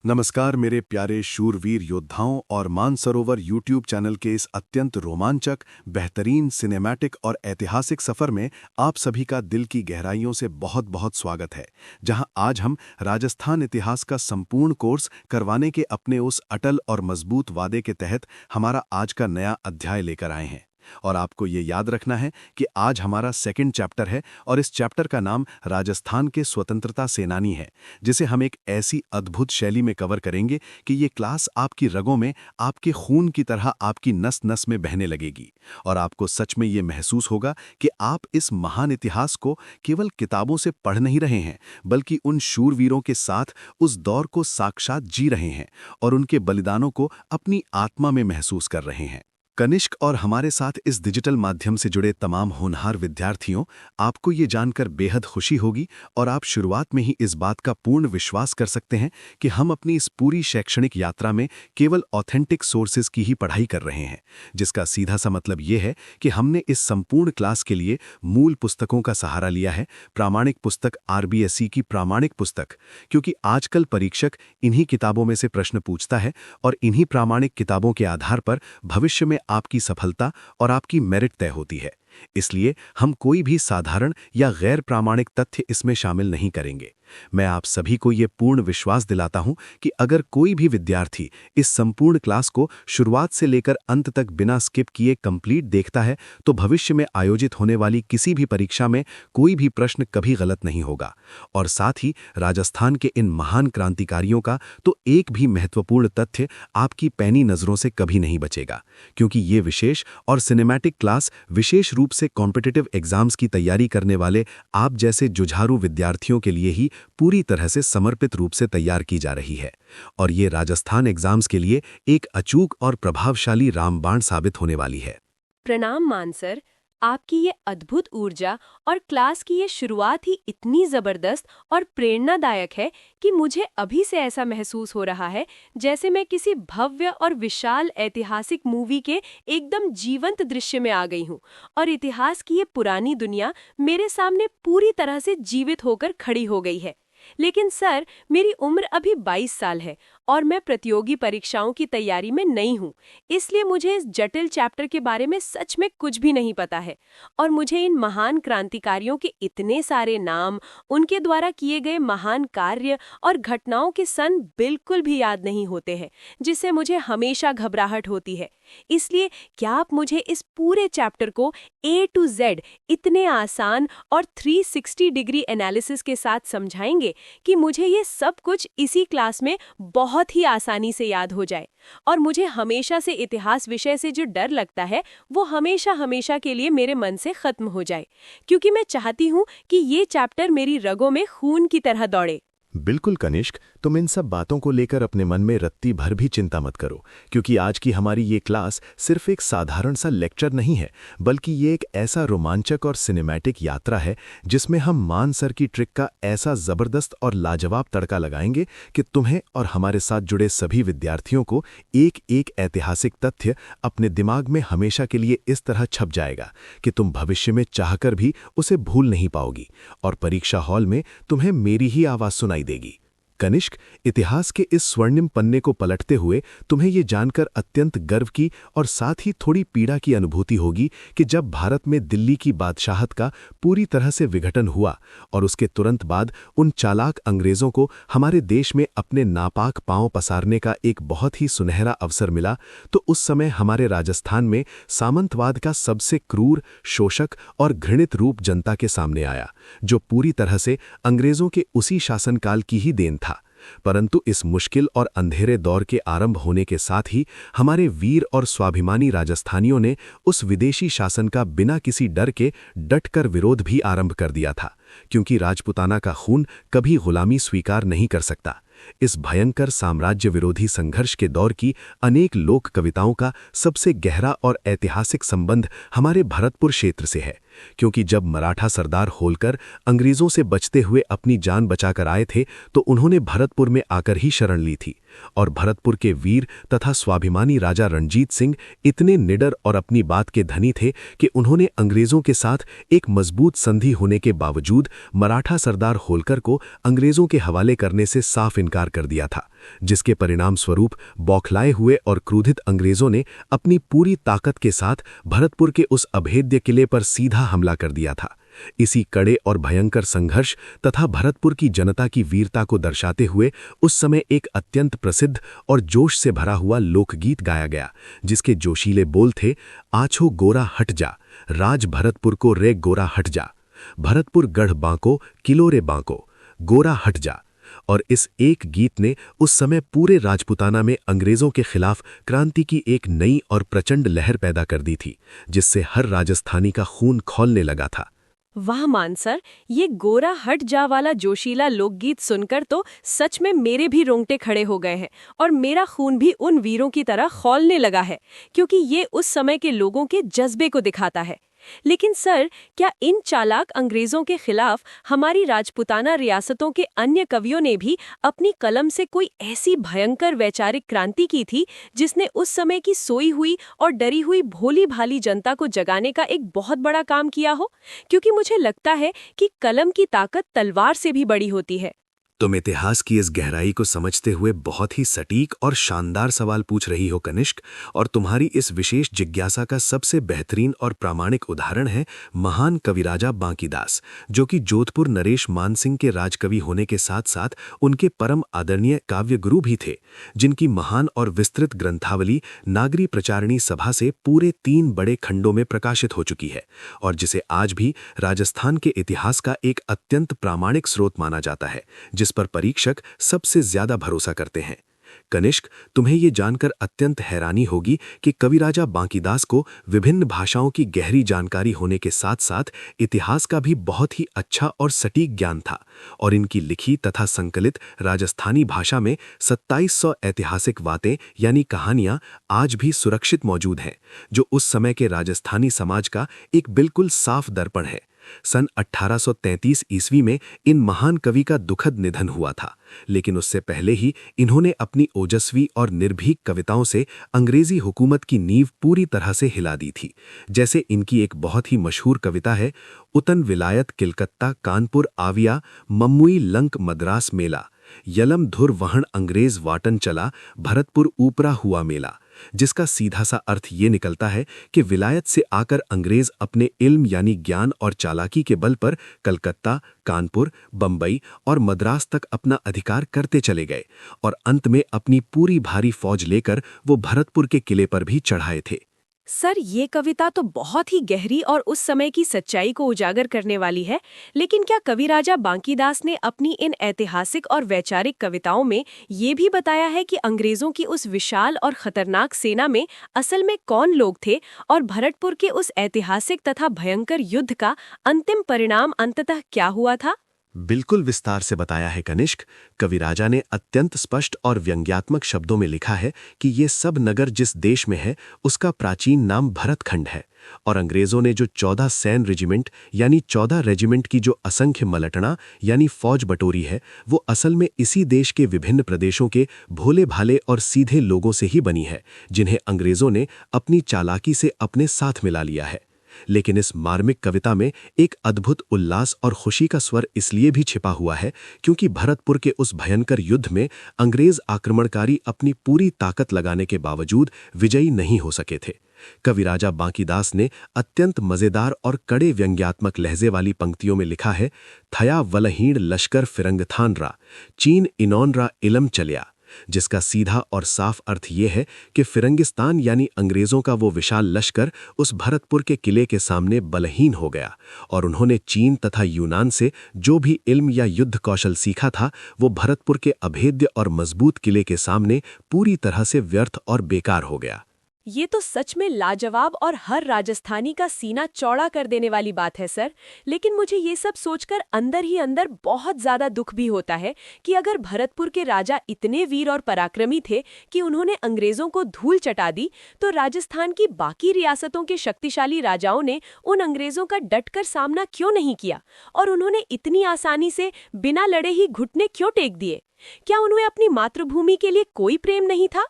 नमस्कार मेरे प्यारे शूरवीर योद्धाओं और मानसरोवर यूट्यूब चैनल के इस अत्यंत रोमांचक, बेहतरीन सिनेमैटिक और ऐतिहासिक सफ़र में आप सभी का दिल की गहराइयों से बहुत बहुत स्वागत है, जहां आज हम राजस्थान इतिहास का संपूर्ण कोर्स करवाने के अपने उस अटल और मजबूत वादे के तहत हमारा आज का नया अध्याय लेकर आए हैं। और आपको ये याद रखना है कि आज हमारा सेकंड चैप्टर है और इस चैप्टर का नाम राजस्थान के स्वतंत्रता सेनानी है, जिसे हम एक ऐसी अद्भुत शैली में कवर करेंगे कि ये क्लास आपकी रगों में, आपके खून की तरह आपकी नस नस में बहने लगेगी और आपको सच में ये महसूस होगा कि आप इस महान इतिहास को केवल किताबों से पढ़ नहीं रहे हैं, बल्कि उन शूरवीरों के साथ उस दौर को साक्षात जी रहे हैं और उनके बलिदानों को अपनी आत्मा में महसूस कर रहे हैं। कनिष्क और हमारे साथ इस डिजिटल माध्यम से जुड़े तमाम होनहार विद्यार्थियों, आपको ये जानकर बेहद खुशी होगी और आप शुरुआत में ही इस बात का पूर्ण विश्वास कर सकते हैं कि हम अपनी इस पूरी शैक्षणिक यात्रा में केवल ऑथेंटिक सोर्सेज की ही पढ़ाई कर रहे हैं, जिसका सीधा सा मतलब ये है कि हमने इस संपूर्ण क्लास के लिए मूल पुस्तकों का सहारा लिया है, प्रामाणिक पुस्तक RBSE की प्रामाणिक पुस्तक, क्योंकि आजकल परीक्षक इन्हीं किताबों में से प्रश्न पूछता है और इन्हीं प्रामाणिक किताबों के आधार पर भविष्य में आपकी सफलता और आपकी मेरिट तय होती है। इसलिए हम कोई भी साधारण या गैर प्रामाणिक तथ्य इसमें शामिल नहीं करेंगे। मैं आप सभी को ये पूर्ण विश्वास दिलाता हूं कि अगर कोई भी विद्यार्थी इस संपूर्ण क्लास को शुरुआत से लेकर अंत तक बिना स्किप किए कंप्लीट देखता है, तो भविष्य में आयोजित होने वाली किसी भी परीक्षा में कोई भी प्रश्न कभी गलत नहीं होगा। और साथ ही राजस्थान के इन महान क्रांतिकारियों का तो एक भी महत्वपूर्ण तथ्य आपकी पैनी नजरों से कभी नहीं बचेगा, क्योंकि ये विशेष और सिनेमैटिक क्लास विशेष रूप से कॉम्पिटिटिव एग्जाम्स की तैयारी करने वाले आप जैसे जुझारू विद्यार्थियों के लिए ही पूरी तरह से समर्पित रूप से तैयार की जा रही है। और ये राजस्थान एग्जाम्स के लिए एक अचूक और प्रभावशाली रामबाण साबित होने वाली है। प्रणाम मानसर, आपकी ये अद्भुत ऊर्जा और क्लास की ये शुरुआत ही इतनी जबरदस्त और प्रेरणादायक है कि मुझे अभी से ऐसा महसूस हो रहा है जैसे मैं किसी भव्य और विशाल ऐतिहासिक मूवी के एकदम जीवंत दृश्य में आ गई हूँ और इतिहास की ये पुरानी दुनिया मेरे सामने पूरी तरह से जीवित होकर खड़ी हो गई है। लेकिन सर, मेरी उम्र अभी 22 साल है और मैं प्रतियोगी परीक्षाओं की तैयारी में नई हूँ, इसलिए मुझे इस जटिल चैप्टर के बारे में सच में कुछ भी नहीं पता है और मुझे इन महान क्रांतिकारियों के इतने सारे नाम, उनके द्वारा किए गए महान कार्य और घटनाओं के सन बिल्कुल भी याद नहीं होते हैं, जिससे मुझे हमेशा घबराहट होती है। इसलिए क्या आप मुझे इस पूरे चैप्टर को A to Z इतने आसान और 360 डिग्री एनालिसिस के साथ समझाएंगे कि मुझे ये सब कुछ इसी क्लास में बहुत ही आसानी से याद हो जाए और मुझे हमेशा से इतिहास विषय से जो डर लगता है वो हमेशा हमेशा के लिए मेरे मन से खत्म हो जाए, क्योंकि मैं चाहती हूँ कि ये चैप्टर मेरी रगों में खून की तरह दौड़े। बिल्कुल कनिष्क, तुम इन सब बातों को लेकर अपने मन में रत्ती भर भी चिंता मत करो, क्योंकि आज की हमारी ये क्लास सिर्फ एक साधारण सा लेक्चर नहीं है, बल्कि ये एक ऐसा रोमांचक और सिनेमैटिक यात्रा है जिसमें हम मानसर की ट्रिक का ऐसा जबरदस्त और लाजवाब तड़का लगाएंगे कि तुम्हें और हमारे साथ जुड़े सभी विद्यार्थियों को एक एक ऐतिहासिक तथ्य अपने दिमाग में हमेशा के लिए इस तरह छप जाएगा कि तुम भविष्य में चाहकर भी उसे भूल नहीं पाओगी और परीक्षा हॉल में तुम्हें मेरी ही आवाज़ सुनाई देगी। कनिष्क, इतिहास के इस स्वर्णिम पन्ने को पलटते हुए तुम्हें ये जानकर अत्यंत गर्व की और साथ ही थोड़ी पीड़ा की अनुभूति होगी कि जब भारत में दिल्ली की बादशाहत का पूरी तरह से विघटन हुआ और उसके तुरंत बाद उन चालाक अंग्रेज़ों को हमारे देश में अपने नापाक पांव पसारने का एक बहुत ही सुनहरा अवसर मिला, तो उस समय हमारे राजस्थान में सामंतवाद का सबसे क्रूर, शोषक और घृणित रूप जनता के सामने आया, जो पूरी तरह से अंग्रेज़ों के उसी शासनकाल की ही देन था। परंतु इस मुश्किल और अंधेरे दौर के आरंभ होने के साथ ही हमारे वीर और स्वाभिमानी राजस्थानियों ने उस विदेशी शासन का बिना किसी डर के डटकर विरोध भी आरंभ कर दिया था, क्योंकि राजपुताना का खून कभी गुलामी स्वीकार नहीं कर सकता। इस भयंकर साम्राज्य विरोधी संघर्ष के दौर की अनेक लोक कविताओं का सबसे गहरा और ऐतिहासिक संबंध हमारे भरतपुर क्षेत्र से है, क्योंकि जब मराठा सरदार होलकर अंग्रेजों से बचते हुए अपनी जान बचाकर आए थे तो उन्होंने भरतपुर में आकर ही शरण ली थी और भरतपुर के वीर तथा स्वाभिमानी राजा रणजीत सिंह इतने निडर और अपनी बात के धनी थे कि उन्होंने अंग्रेजों के साथ एक मजबूत संधि होने के बावजूद मराठा सरदार होलकर को अंग्रेजों के हवाले करने से साफ इनकार कर दिया था, जिसके परिणाम स्वरूप बौखलाए हुए और क्रोधित अंग्रेजों ने अपनी पूरी ताकत के साथ भरतपुर के उस अभेद्य किले पर सीधा हमला कर दिया था। इसी कड़े और भयंकर संघर्ष तथा भरतपुर की जनता की वीरता को दर्शाते हुए उस समय एक अत्यंत प्रसिद्ध और जोश से भरा हुआ लोकगीत गाया गया, जिसके जोशीले बोल थे, आछो गोरा हट जा, राज भरतपुर को रे गोरा हट जा, भरतपुर गढ़ बांको किलो रे बांको, गोरा हट जा। और इस एक गीत ने उस समय पूरे राजपुताना में अंग्रेजों के खिलाफ क्रांति की एक नई और प्रचंड लहर पैदा कर दी थी, जिससे हर राजस्थानी का खून खौलने लगा था। वाह मान सर, ये गोरा हट जा वाला जोशीला लोकगीत सुनकर तो सच में मेरे भी रोंगटे खड़े हो गए हैं और मेरा खून भी उन वीरों की तरह खौलने लगा है, क्योंकि ये उस समय के लोगों के जज्बे को दिखाता है। लेकिन सर, क्या इन चालाक अंग्रेजों के खिलाफ हमारी राजपुताना रियासतों के अन्य कवियों ने भी अपनी कलम से कोई ऐसी भयंकर वैचारिक क्रांति की थी जिसने उस समय की सोई हुई और डरी हुई भोली भाली जनता को जगाने का एक बहुत बड़ा काम किया हो? क्योंकि मुझे लगता है कि कलम की ताकत तलवार से भी बड़ी होती है। तुम इतिहास की इस गहराई को समझते हुए बहुत ही सटीक और शानदार सवाल पूछ रही हो कनिष्क, और तुम्हारी इस विशेष जिज्ञासा का सबसे बेहतरीन और प्रामाणिक उदाहरण है महान कविराजा बांकीदास, जो कि जोधपुर नरेश मानसिंह के राजकवि होने के साथ साथ उनके परम आदरणीय काव्यगुरु भी थे, जिनकी महान और विस्तृत ग्रंथावली नागरी प्रचारिणी सभा से पूरे 3 बड़े खंडों में प्रकाशित हो चुकी है और जिसे आज भी राजस्थान के इतिहास का एक अत्यंत प्रामाणिक स्रोत माना जाता है, जिस पर परीक्षक सबसे ज्यादा भरोसा करते हैं। कनिष्क, तुम्हें ये जानकर अत्यंत हैरानी होगी कि कविराजा बांकीदास को विभिन्न भाषाओं की गहरी जानकारी होने के साथ साथ इतिहास का भी बहुत ही अच्छा और सटीक ज्ञान था और इनकी लिखी तथा संकलित राजस्थानी भाषा में 2700 ऐतिहासिक बातें यानी कहानियां आज भी सुरक्षित मौजूद हैं, जो उस समय के राजस्थानी समाज का एक बिल्कुल साफ दर्पण है। सन 1833 ईस्वी में इन महान कवि का दुखद निधन हुआ था, लेकिन उससे पहले ही इन्होंने अपनी ओजस्वी और निर्भीक कविताओं से अंग्रेजी हुकूमत की नींव पूरी तरह से हिला दी थी। जैसे इनकी एक बहुत ही मशहूर कविता है, उतन विलायत किलकत्ता कानपुर आविया मम्मुई लंक मद्रास मेला, यलम धुर वहण अंग्रेज वाटन चला, भरतपुर ऊपरा हुआ मेला, जिसका सीधा सा अर्थ ये निकलता है कि विलायत से आकर अंग्रेज अपने इल्म यानी ज्ञान और चालाकी के बल पर कलकत्ता, कानपुर, बंबई और मद्रास तक अपना अधिकार करते चले गए और अंत में अपनी पूरी भारी फौज लेकर वो भरतपुर के किले पर भी चढ़ाए थे। सर, ये कविता तो बहुत ही गहरी और उस समय की सच्चाई को उजागर करने वाली है, लेकिन क्या कविराजा बांकीदास ने अपनी इन ऐतिहासिक और वैचारिक कविताओं में ये भी बताया है कि अंग्रेजों की उस विशाल और खतरनाक सेना में असल में कौन लोग थे और भरतपुर के उस ऐतिहासिक तथा भयंकर युद्ध का अंतिम परिणाम अंततः क्या हुआ था? बिल्कुल विस्तार से बताया है कनिष्क। कविराजा ने अत्यंत स्पष्ट और व्यंग्यात्मक शब्दों में लिखा है कि ये सब नगर जिस देश में है उसका प्राचीन नाम भरतखंड है और अंग्रेजों ने जो 14 सैन्य रेजिमेंट यानी 14 रेजिमेंट की जो असंख्य मलटना यानी फौज बटोरी है, वो असल में इसी देश के विभिन्न प्रदेशों के भोले भाले और सीधे लोगों से ही बनी है, जिन्हें अंग्रेजों ने अपनी चालाकी से अपने साथ मिला लिया है। लेकिन इस मार्मिक कविता में एक अद्भुत उल्लास और खुशी का स्वर इसलिए भी छिपा हुआ है क्योंकि भरतपुर के उस भयंकर युद्ध में अंग्रेज आक्रमणकारी अपनी पूरी ताकत लगाने के बावजूद विजयी नहीं हो सके थे। कविराजा बांकीदास ने अत्यंत मजेदार और कड़े व्यंग्यात्मक लहजे वाली पंक्तियों में लिखा है, थया वलहीण लश्कर फिरंगथान रा, चीन इनौन रा इलम चलिया, जिसका सीधा और साफ अर्थ ये है कि फिरंगिस्तान यानी अंग्रेजों का वो विशाल लश्कर उस भरतपुर के किले के सामने बलहीन हो गया और उन्होंने चीन तथा यूनान से जो भी इल्म या युद्ध कौशल सीखा था वो भरतपुर के अभेद्य और मजबूत किले के सामने पूरी तरह से व्यर्थ और बेकार हो गया। ये तो सच में लाजवाब और हर राजस्थानी का सीना चौड़ा कर देने वाली बात है सर। लेकिन मुझे ये सब सोचकर अंदर ही अंदर बहुत ज्यादा दुख भी होता है कि अगर भरतपुर के राजा इतने वीर और पराक्रमी थे कि उन्होंने अंग्रेजों को धूल चटा दी, तो राजस्थान की बाकी रियासतों के शक्तिशाली राजाओं ने उन अंग्रेजों का डटकर सामना क्यों नहीं किया और उन्होंने इतनी आसानी से बिना लड़े ही घुटने क्यों टेक दिए? क्या उन्हें अपनी मातृभूमि के लिए कोई प्रेम नहीं था?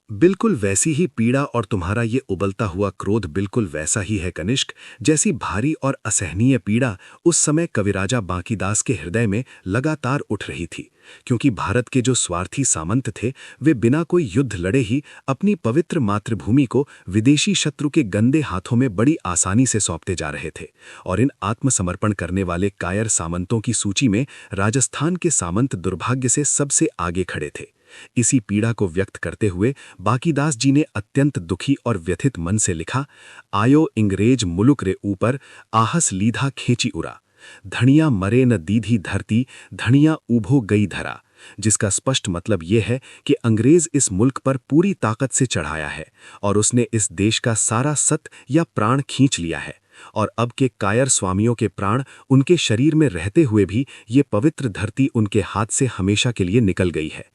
बिल्कुल वैसी ही पीड़ा और तुम्हारा ये उबलता हुआ क्रोध बिल्कुल वैसा ही है कनिष्क, जैसी भारी और असहनीय पीड़ा उस समय कविराजा बांकीदास के हृदय में लगातार उठ रही थी। क्योंकि भारत के जो स्वार्थी सामंत थे वे बिना कोई युद्ध लड़े ही अपनी पवित्र मातृभूमि को विदेशी शत्रु के गंदे हाथों में बड़ी आसानी से सौंपते जा रहे थे। और इन आत्मसमर्पण करने वाले कायर सामंतों की सूची में राजस्थान के सामंत दुर्भाग्य से सबसे आगे खड़े थे। इसी पीड़ा को व्यक्त करते हुए बांकीदास जी ने अत्यंत दुखी और व्यथित मन से लिखा, आयो इंग्रेज मुलुक रे ऊपर आहस लीधा खींची उरा, धनिया मरे न दीधी धरती, धनिया उभो गई धरा। जिसका स्पष्ट मतलब यह है कि अंग्रेज इस मुल्क पर पूरी ताकत से चढ़ाया है और उसने इस देश का सारा सत या प्राण खींच लिया है। और अब के कायर स्वामियों के प्राण उनके शरीर में रहते हुए भी ये पवित्र धरती उनके हाथ से हमेशा के लिए निकल गई है।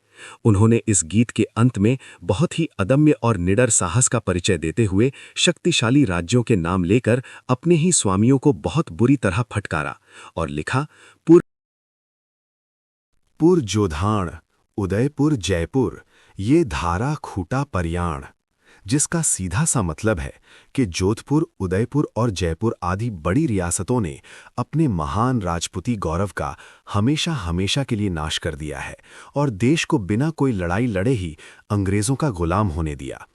उन्होंने इस गीत के अंत में बहुत ही अदम्य और निडर साहस का परिचय देते हुए शक्तिशाली राज्यों के नाम लेकर अपने ही स्वामियों को बहुत बुरी तरह फटकारा और लिखा, पुर जोधाण, उदयपुर जयपुर, ये धारा खूटा परयाण। जिसका सीधा सा मतलब है कि जोधपुर, उदयपुर और जयपुर आदि बड़ी रियासतों ने अपने महान राजपूती गौरव का हमेशा हमेशा के लिए नाश कर दिया है और देश को बिना कोई लड़ाई लड़े ही अंग्रेजों का गुलाम होने दिया।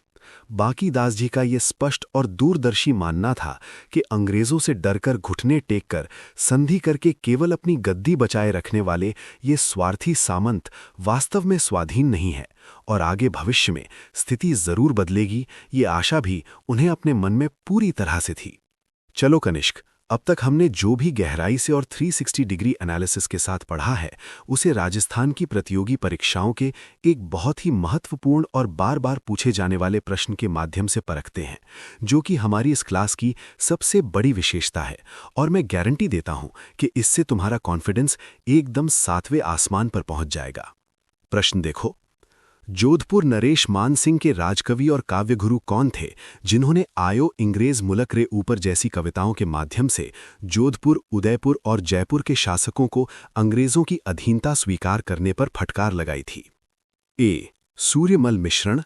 बांकीदास जी का ये स्पष्ट और दूरदर्शी मानना था कि अंग्रेजों से डरकर घुटने टेककर संधि करके केवल अपनी गद्दी बचाए रखने वाले ये स्वार्थी सामंत वास्तव में स्वाधीन नहीं है और आगे भविष्य में स्थिति जरूर बदलेगी, ये आशा भी उन्हें अपने मन में पूरी तरह से थी। चलो कनिष्क, अब तक हमने जो भी गहराई से और 360 डिग्री एनालिसिस के साथ पढ़ा है उसे राजस्थान की प्रतियोगी परीक्षाओं के एक बहुत ही महत्वपूर्ण और बार बार पूछे जाने वाले प्रश्न के माध्यम से परखते हैं, जो कि हमारी इस क्लास की सबसे बड़ी विशेषता है। और मैं गारंटी देता हूं कि इससे तुम्हारा कॉन्फिडेंस एकदम 7वें आसमान पर पहुंच जाएगा। प्रश्न देखो, जोधपुर नरेश मान सिंह के राजकवि और काव्यगुरु कौन थे जिन्होंने आयो इंग्रेज मुलक रे ऊपर जैसी कविताओं के माध्यम से जोधपुर, उदयपुर और जयपुर के शासकों को अंग्रेजों की अधीनता स्वीकार करने पर फटकार लगाई थी? ए. सूर्यमल मिश्रण,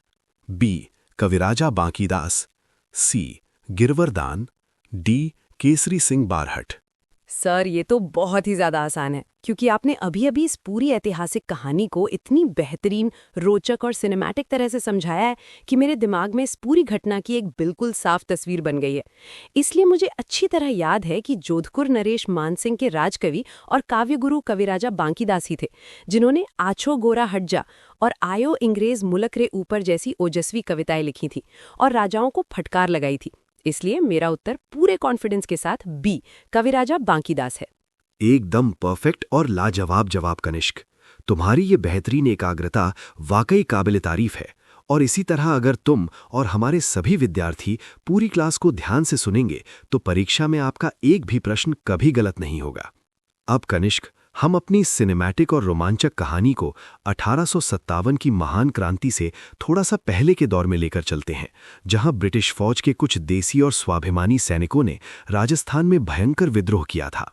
बी. कविराजा बांकीदास, सी. गिरवरदान, डी. केसरी सिंह बारहट। सर, ये तो बहुत ही ज्यादा आसान है क्योंकि आपने अभी अभी इस पूरी ऐतिहासिक कहानी को इतनी बेहतरीन, रोचक और सिनेमैटिक तरह से समझाया है कि मेरे दिमाग में इस पूरी घटना की एक बिल्कुल साफ तस्वीर बन गई है। इसलिए मुझे अच्छी तरह याद है कि जोधपुर नरेश मानसिंह के राजकवि और काव्यगुरु कविराजा बांकीदास ही थे जिन्होंने आछो गोरा हटजा और आयो इंग्रेज मुलक रे ऊपर जैसी ओजस्वी कविताएं लिखी थी और राजाओं को फटकार लगाई थी। इसलिए मेरा उत्तर पूरे कॉन्फिडेंस के साथ बी, कविराजा बांकीदास है। एकदम परफेक्ट और लाजवाब जवाब कनिष्क। तुम्हारी ये बेहतरीन एकाग्रता वाकई काबिल तारीफ है और इसी तरह अगर तुम और हमारे सभी विद्यार्थी पूरी क्लास को ध्यान से सुनेंगे तो परीक्षा में आपका एक भी प्रश्न कभी गलत नहीं होगा। अब कनिष्क, हम अपनी सिनेमैटिक और रोमांचक कहानी को 1857 की महान क्रांति से थोड़ा सा पहले के दौर में लेकर चलते हैं, जहां ब्रिटिश फौज के कुछ देसी और स्वाभिमानी सैनिकों ने राजस्थान में भयंकर विद्रोह किया था।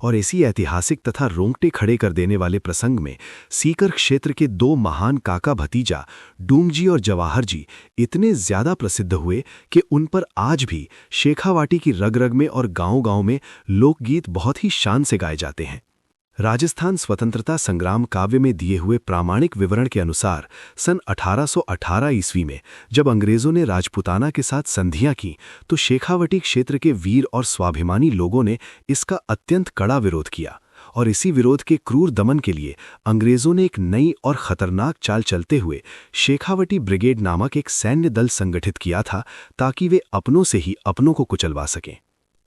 और इसी ऐतिहासिक तथा रोंगटे खड़े कर देने वाले प्रसंग में सीकर क्षेत्र के दो महान काका भतीजा डूंगजी और जवाहर जी इतने ज्यादा प्रसिद्ध हुए कि उन पर आज भी शेखावाटी की रग रग में और गांव-गांव में लोकगीत बहुत ही शान से गाए जाते हैं। राजस्थान स्वतंत्रता संग्राम काव्य में दिए हुए प्रामाणिक विवरण के अनुसार सन 1818 ईस्वी में जब अंग्रेजों ने राजपुताना के साथ संधियां की तो शेखावटी क्षेत्र के वीर और स्वाभिमानी लोगों ने इसका अत्यंत कड़ा विरोध किया और इसी विरोध के क्रूर दमन के लिए अंग्रेजों ने एक नई और खतरनाक चाल चलते हुए शेखावटी ब्रिगेड नामक एक सैन्य दल संगठित किया था ताकि वे अपनों से ही अपनों को कुचलवा सकें।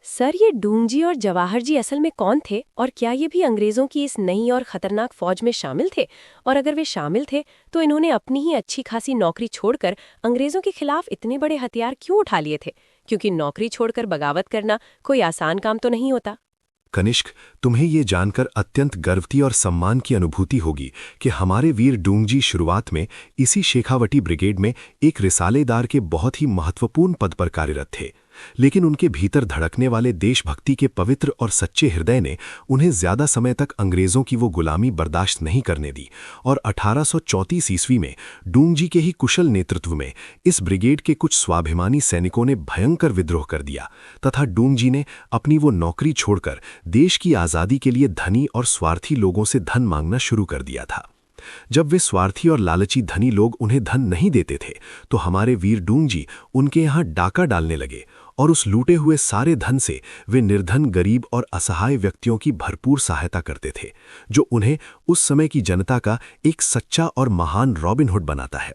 सर, ये डूंगजी और जवाहर जी असल में कौन थे और क्या ये भी अंग्रेजों की इस नई और खतरनाक फौज में शामिल थे? और अगर वे शामिल थे तो इन्होंने अपनी ही अच्छी खासी नौकरी छोड़कर अंग्रेजों के खिलाफ इतने बड़े हथियार क्यों उठा लिए थे? क्योंकि नौकरी छोड़कर बगावत करना कोई आसान काम तो नहीं होता। कनिष्क, तुम्हें ये जानकर अत्यंत गर्वती और सम्मान की अनुभूति होगी कि हमारे वीर डूंगजी शुरुआत में इसी शेखावटी ब्रिगेड में एक रिसालेदार के बहुत ही महत्वपूर्ण पद पर कार्यरत थे, लेकिन उनके भीतर धड़कने वाले देशभक्ति के पवित्र और सच्चे हृदय ने उन्हें ज्यादा समय तक अंग्रेजों की वो गुलामी बर्दाश्त नहीं करने दी और 1834 ईस्वी में डूंगजी के ही कुशल नेतृत्व में इस ब्रिगेड के कुछ स्वाभिमानी सैनिकों ने भयंकर विद्रोह कर दिया तथा डूंगजी ने अपनी वो नौकरी छोड़कर देश की आजादी के लिए धनी और स्वार्थी लोगों से धन मांगना शुरू कर दिया था। जब वे स्वार्थी और लालची धनी लोग उन्हें धन नहीं देते थे तो हमारे वीर डूंगजी उनके यहाँ डाका डालने लगे और उस लूटे हुए सारे धन से वे निर्धन, गरीब और असहाय व्यक्तियों की भरपूर सहायता करते थे, जो उन्हें उस समय की जनता का एक सच्चा और महान रॉबिनहुड बनाता है।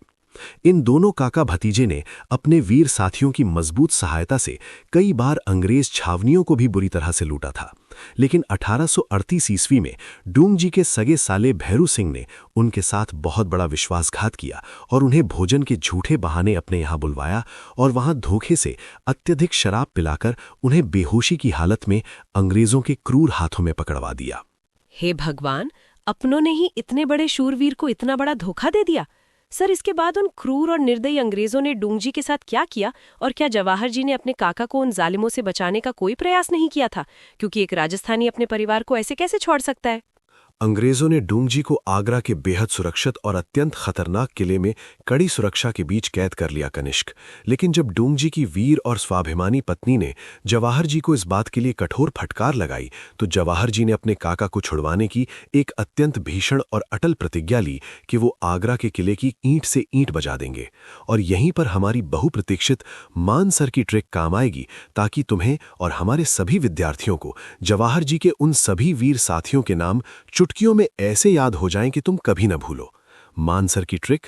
इन दोनों काका भतीजे ने अपने वीर साथियों की मजबूत सहायता से कई बार अंग्रेज छावनियों को भी बुरी तरह से लूटा था, लेकिन 1838 ईस्वी में डूंगजी के सगे साले भैरू सिंह ने उनके साथ बहुत बड़ा विश्वासघात किया और उन्हें भोजन के झूठे बहाने अपने यहाँ बुलवाया और वहां धोखे से अत्यधिक शराब पिलाकर उन्हें बेहोशी की हालत में अंग्रेजों के क्रूर हाथों में पकड़वा दिया। हे भगवान, अपनों ने ही इतने बड़े शूरवीर को इतना बड़ा धोखा दे दिया। सर, इसके बाद उन क्रूर और निर्दयी अंग्रेजों ने डूंगजी के साथ क्या किया, और क्या जवाहर जी ने अपने काका को उन जालिमों से बचाने का कोई प्रयास नहीं किया था? क्योंकि एक राजस्थानी अपने परिवार को ऐसे कैसे छोड़ सकता है? अंग्रेजों ने डूंगजी को आगरा के बेहद सुरक्षित और अत्यंत खतरनाक किले में कड़ी सुरक्षा के बीच कैद कर लिया कनिष्क। लेकिन जब डूंगजी की वीर और स्वाभिमानी पत्नी ने जवाहर जी को इस बात के लिए कठोर फटकार लगाई तो जवाहर जी ने अपने काका को छुड़वाने की एक अत्यंत भीषण और अटल प्रतिज्ञा ली कि वो आगरा के किले की ईंट से ईंट बजा देंगे। और यहीं पर हमारी बहुप्रतीक्षित मानसर की ट्रिक काम आएगी, ताकि तुम्हें और हमारे सभी विद्यार्थियों को जवाहर जी के उन सभी वीर साथियों के नाम चुटकियों में ऐसे याद हो जाएं कि तुम कभी न भूलो। मानसर की ट्रिक।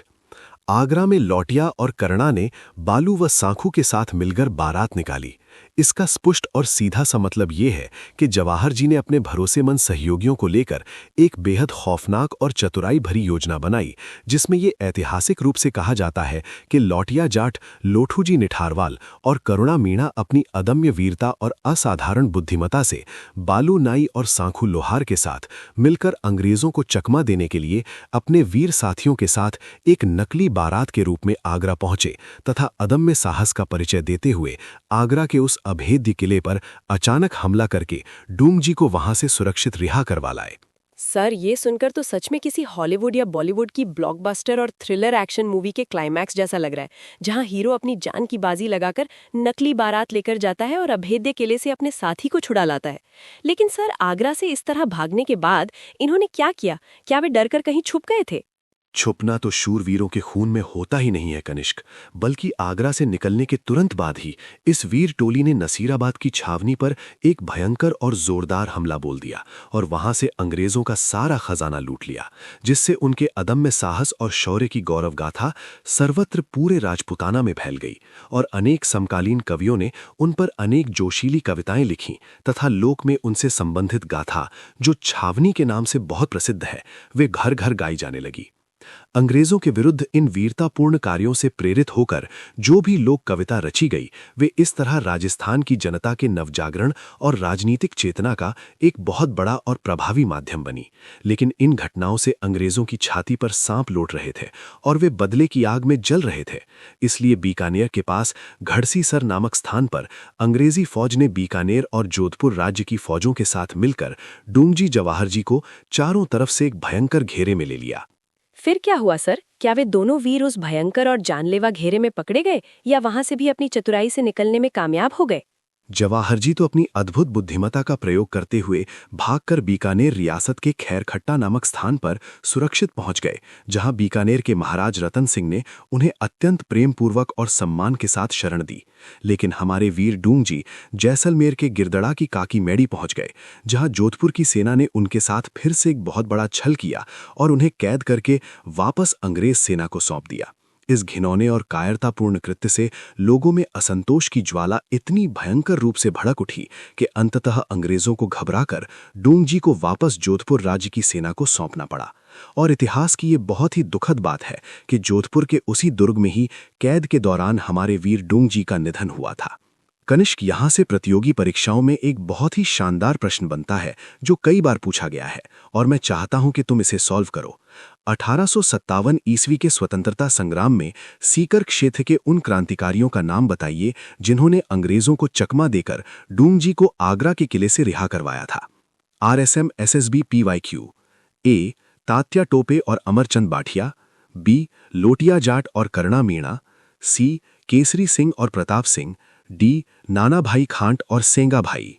आगरा में लौटिया और करना ने बालू व सांखू के साथ मिलकर बारात निकाली। इसका स्पष्ट और सीधा सा मतलब ये है कि जवाहर जी ने अपने भरोसेमंद सहयोगियों को लेकर एक बेहद खौफनाक और चतुराई भरी योजना बनाई, जिसमें ये ऐतिहासिक रूप से कहा जाता है कि लौटिया जाट लोठू जी निठारवाल और करुणा मीणा अपनी अदम्य वीरता और असाधारण बुद्धिमता से बालू नाई और सांखू लोहार के साथ मिलकर अंग्रेजों को चकमा देने के लिए अपने वीर साथियों के साथ एक नकली बारात के रूप में आगरा पहुंचे तथा अदम्य साहस का परिचय देते हुए आगरा के उस अभेद्य किले पर अचानक हमला करके डूंगजी को वहां से सुरक्षित रिहा करवा लाए। सर, ये सुनकर तो सच में किसी हॉलीवुड या बॉलीवुड की ब्लॉकबस्टर और थ्रिलर एक्शन मूवी के क्लाइमैक्स जैसा लग रहा है, जहां हीरो अपनी जान की बाजी लगाकर नकली बारात लेकर जाता है और अभेद्य किले से अपने साथी को छुड़ा लाता है। लेकिन सर, आगरा से इस तरह भागने के बाद इन्होंने क्या किया? क्या वे डरकर कहीं छुप गए थे? छुपना तो शूरवीरों के खून में होता ही नहीं है कनिष्क, बल्कि आगरा से निकलने के तुरंत बाद ही इस वीर टोली ने नसीराबाद की छावनी पर एक भयंकर और जोरदार हमला बोल दिया और वहां से अंग्रेजों का सारा खजाना लूट लिया, जिससे उनके अदम्य साहस और शौर्य की गौरव गाथा सर्वत्र पूरे राजपुताना में फैल गई और अनेक समकालीन कवियों ने उन पर अनेक जोशीली कविताएं लिखी तथा लोक में उनसे संबंधित गाथा, जो छावनी के नाम से बहुत प्रसिद्ध है, वे घर घर गाई जाने लगी। अंग्रेजों के विरुद्ध इन वीरतापूर्ण कार्यों से प्रेरित होकर जो भी लोक कविता रची गई, वे इस तरह राजस्थान की जनता के नवजागरण और राजनीतिक चेतना का एक बहुत बड़ा और प्रभावी माध्यम बनी। लेकिन इन घटनाओं से अंग्रेजों की छाती पर सांप लौट रहे थे और वे बदले की आग में जल रहे थे। इसलिए बीकानेर के पास घड़सीसर नामक स्थान पर अंग्रेजी फौज ने बीकानेर और जोधपुर राज्य की फौजों के साथ मिलकर डूंगजी जवाहर जी को चारों तरफ से एक भयंकर घेरे में ले लिया। फिर क्या हुआ सर? क्या वे दोनों वीर उस भयंकर और जानलेवा घेरे में पकड़े गए, या वहां से भी अपनी चतुराई से निकलने में कामयाब हो गए? जवाहर जी तो अपनी अद्भुत बुद्धिमत्ता का प्रयोग करते हुए भागकर बीकानेर रियासत के खैरखट्टा नामक स्थान पर सुरक्षित पहुंच गए, जहां बीकानेर के महाराज रतन सिंह ने उन्हें अत्यंत प्रेमपूर्वक और सम्मान के साथ शरण दी। लेकिन हमारे वीर डूंगजी जैसलमेर के गिरदड़ा की काकी मैड़ी पहुंच गए, जहां जोधपुर की सेना ने उनके साथ फिर से एक बहुत बड़ा छल किया और उन्हें कैद करके वापस अंग्रेज सेना को सौंप दिया। इस घिनौने और कायरतापूर्ण कृत्य से लोगों में असंतोष की ज्वाला इतनी भयंकर रूप से भड़क उठी कि अंततः अंग्रेजों को घबराकर डूंगजी को वापस जोधपुर राज्य की सेना को सौंपना पड़ा। और इतिहास की ये बहुत ही दुखद बात है कि जोधपुर के उसी दुर्ग में ही कैद के दौरान हमारे वीर डूंगजी का निधन हुआ था। कनिष्क, यहाँ से प्रतियोगी परीक्षाओं में एक बहुत ही शानदार प्रश्न बनता है जो कई बार पूछा गया है और मैं चाहता हूं कि तुम इसे सॉल्व करो। 1857 ईस्वी के स्वतंत्रता संग्राम में सीकर क्षेत्र के उन क्रांतिकारियों का नाम बताइए जिन्होंने अंग्रेजों को चकमा देकर डूंगजी को आगरा के किले से रिहा करवाया था। RSM SSB PYQ। ए. तात्या टोपे और अमरचंद बाठिया। बी. लोटिया जाट और करुणा मीणा। सी. केसरी सिंह और प्रताप सिंह। डी. नाना भाई खांट और सेंगा भाई।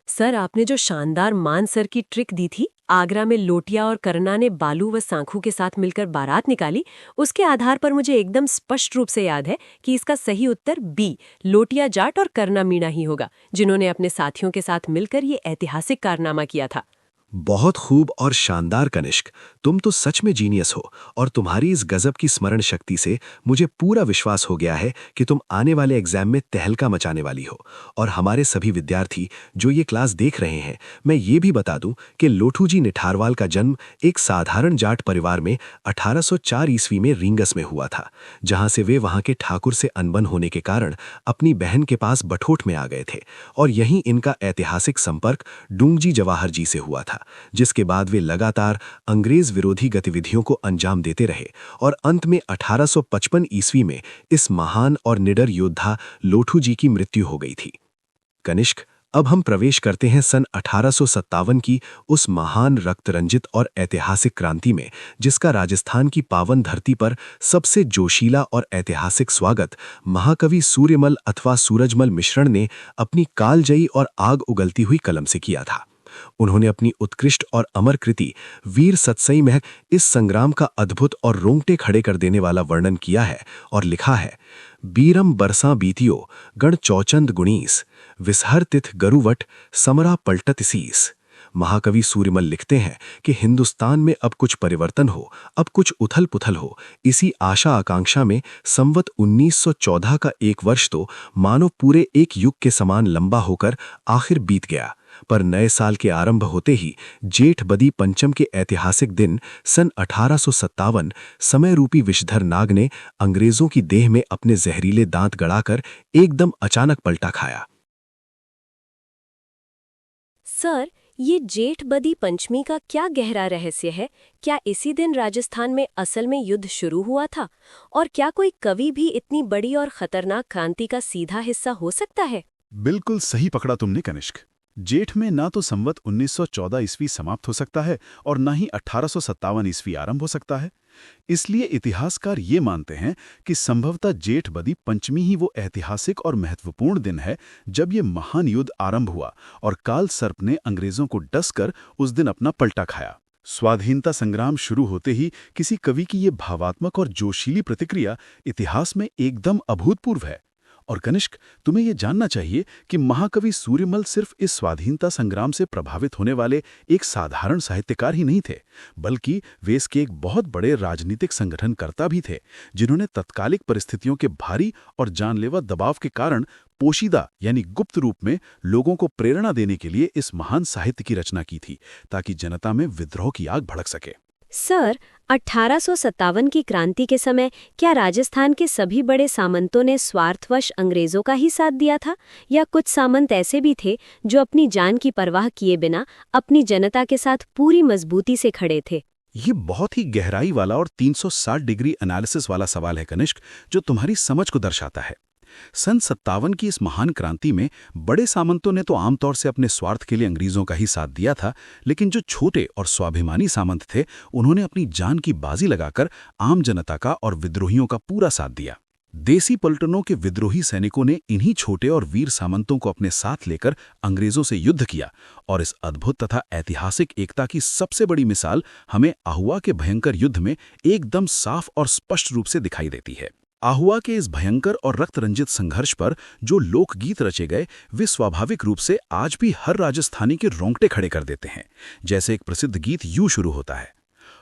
सर, आपने जो शानदार मानसर की ट्रिक दी थी, आगरा में लोटिया और करना ने बालू व सांखू के साथ मिलकर बारात निकाली, उसके आधार पर मुझे एकदम स्पष्ट रूप से याद है कि इसका सही उत्तर बी, लोटिया जाट और करना मीणा ही होगा, जिन्होंने अपने साथियों के साथ मिलकर ये ऐतिहासिक कारनामा किया था। बहुत खूब और शानदार कनिष्क, तुम तो सच में जीनियस हो और तुम्हारी इस गजब की स्मरण शक्ति से मुझे पूरा विश्वास हो गया है कि तुम आने वाले एग्जाम में तहलका मचाने वाली हो। और हमारे सभी विद्यार्थी जो ये क्लास देख रहे हैं, मैं ये भी बता दूं कि लोठू जी निठारवाल का जन्म एक साधारण जाट परिवार में 1804 ईस्वी में रींगस में हुआ था, जहां से वे वहां के ठाकुर से अनबन होने के कारण अपनी बहन के पास बठोट में आ गए थे और यहीं इनका ऐतिहासिक संपर्क डूंगजी जवाहर जी से हुआ था, जिसके बाद वे लगातार अंग्रेज विरोधी गतिविधियों को अंजाम देते रहे और अंत में 1855 ईस्वी में इस महान और निडर योद्धा लोठू जी की मृत्यु हो गई थी। कनिष्क, अब हम प्रवेश करते हैं सन 1857 की उस महान रक्तरंजित और ऐतिहासिक क्रांति में, जिसका राजस्थान की पावन धरती पर सबसे जोशीला और ऐतिहासिक स्वागत महाकवि सूर्यमल अथवा सूरजमल मिश्रण ने अपनी कालजयी और आग उगलती हुई कलम से किया था। उन्होंने अपनी उत्कृष्ट और अमर कृति वीर सतसई में इस संग्राम का अद्भुत और रोंगटे खड़े कर देने वाला वर्णन किया है और लिखा है, बीरम बरसा बीतियो गण चौचंद गुणीस विसहर तिथ गरुवट समरा पलटत सीस। महाकवि सूर्यमल लिखते हैं कि हिंदुस्तान में अब कुछ परिवर्तन हो, अब कुछ उथल पुथल हो। इसी आशा आकांक्षा में संवत 1914 का एक वर्ष तो मानो पूरे एक युग के समान लंबा होकर आखिर बीत गया, पर नए साल के आरंभ होते ही जेठ बदी पंचम के ऐतिहासिक दिन सन 1857 समय रूपी विषधर नाग ने अंग्रेजों की देह में अपने जहरीले दांत गड़ाकर एकदम अचानक पलटा खाया। सर, ये जेठ बदी पंचमी का क्या गहरा रहस्य है? क्या इसी दिन राजस्थान में असल में युद्ध शुरू हुआ था? और क्या कोई कवि भी इतनी बड़ी और खतरनाक क्रांति का सीधा हिस्सा हो सकता है? बिल्कुल सही पकड़ा तुमने कनिष्क। जेठ में ना तो संवत 1914 ईस्वी समाप्त हो सकता है और ना ही 1857 ईस्वी आरंभ हो सकता है। इसलिए इतिहासकार ये मानते हैं कि संभवतः जेठ बदी पंचमी ही वो ऐतिहासिक और महत्वपूर्ण दिन है जब ये महान युद्ध आरंभ हुआ और काल सर्प ने अंग्रेजों को डसकर उस दिन अपना पलटा खाया। स्वाधीनता संग्राम शुरू होते ही किसी कवि की ये भावात्मक और जोशीली प्रतिक्रिया इतिहास में एकदम अभूतपूर्व है। और कनिष्क, तुम्हें यह जानना चाहिए कि महाकवि सूर्यमल सिर्फ इस स्वाधीनता संग्राम से प्रभावित होने वाले एक साधारण साहित्यकार ही नहीं थे, बल्कि वे इसके एक बहुत बड़े राजनीतिक संगठनकर्ता भी थे, जिन्होंने तत्कालिक परिस्थितियों के भारी और जानलेवा दबाव के कारण पोशीदा यानी गुप्त रूप में लोगों को प्रेरणा देने के लिए इस महान साहित्य की रचना की थी, ताकि जनता में विद्रोह की आग भड़क सके। सर, 1857 की क्रांति के समय क्या राजस्थान के सभी बड़े सामंतों ने स्वार्थवश अंग्रेजों का ही साथ दिया था, या कुछ सामंत ऐसे भी थे जो अपनी जान की परवाह किए बिना अपनी जनता के साथ पूरी मजबूती से खड़े थे? ये बहुत ही गहराई वाला और 360 डिग्री एनालिसिस वाला सवाल है कनिष्क, जो तुम्हारी समझ को दर्शाता है। सन 57 की इस महान क्रांति में बड़े सामंतों ने तो आमतौर से अपने स्वार्थ के लिए अंग्रेजों का ही साथ दिया था, लेकिन जो छोटे और स्वाभिमानी सामंत थे, उन्होंने अपनी जान की बाजी लगाकर आम जनता का और विद्रोहियों का पूरा साथ दिया। देसी पलटनों के विद्रोही सैनिकों ने इन्हीं छोटे और वीर सामंतों को अपने साथ लेकर अंग्रेजों से युद्ध किया, और इस अद्भुत तथा ऐतिहासिक एकता की सबसे बड़ी मिसाल हमें आहुआ के भयंकर युद्ध में एकदम साफ और स्पष्ट रूप से दिखाई देती है। आहुआ के इस भयंकर और रक्तरंजित संघर्ष पर जो लोकगीत रचे गए, वे स्वाभाविक रूप से आज भी हर राजस्थानी के रोंगटे खड़े कर देते हैं। जैसे एक प्रसिद्ध गीत यूं शुरू होता है,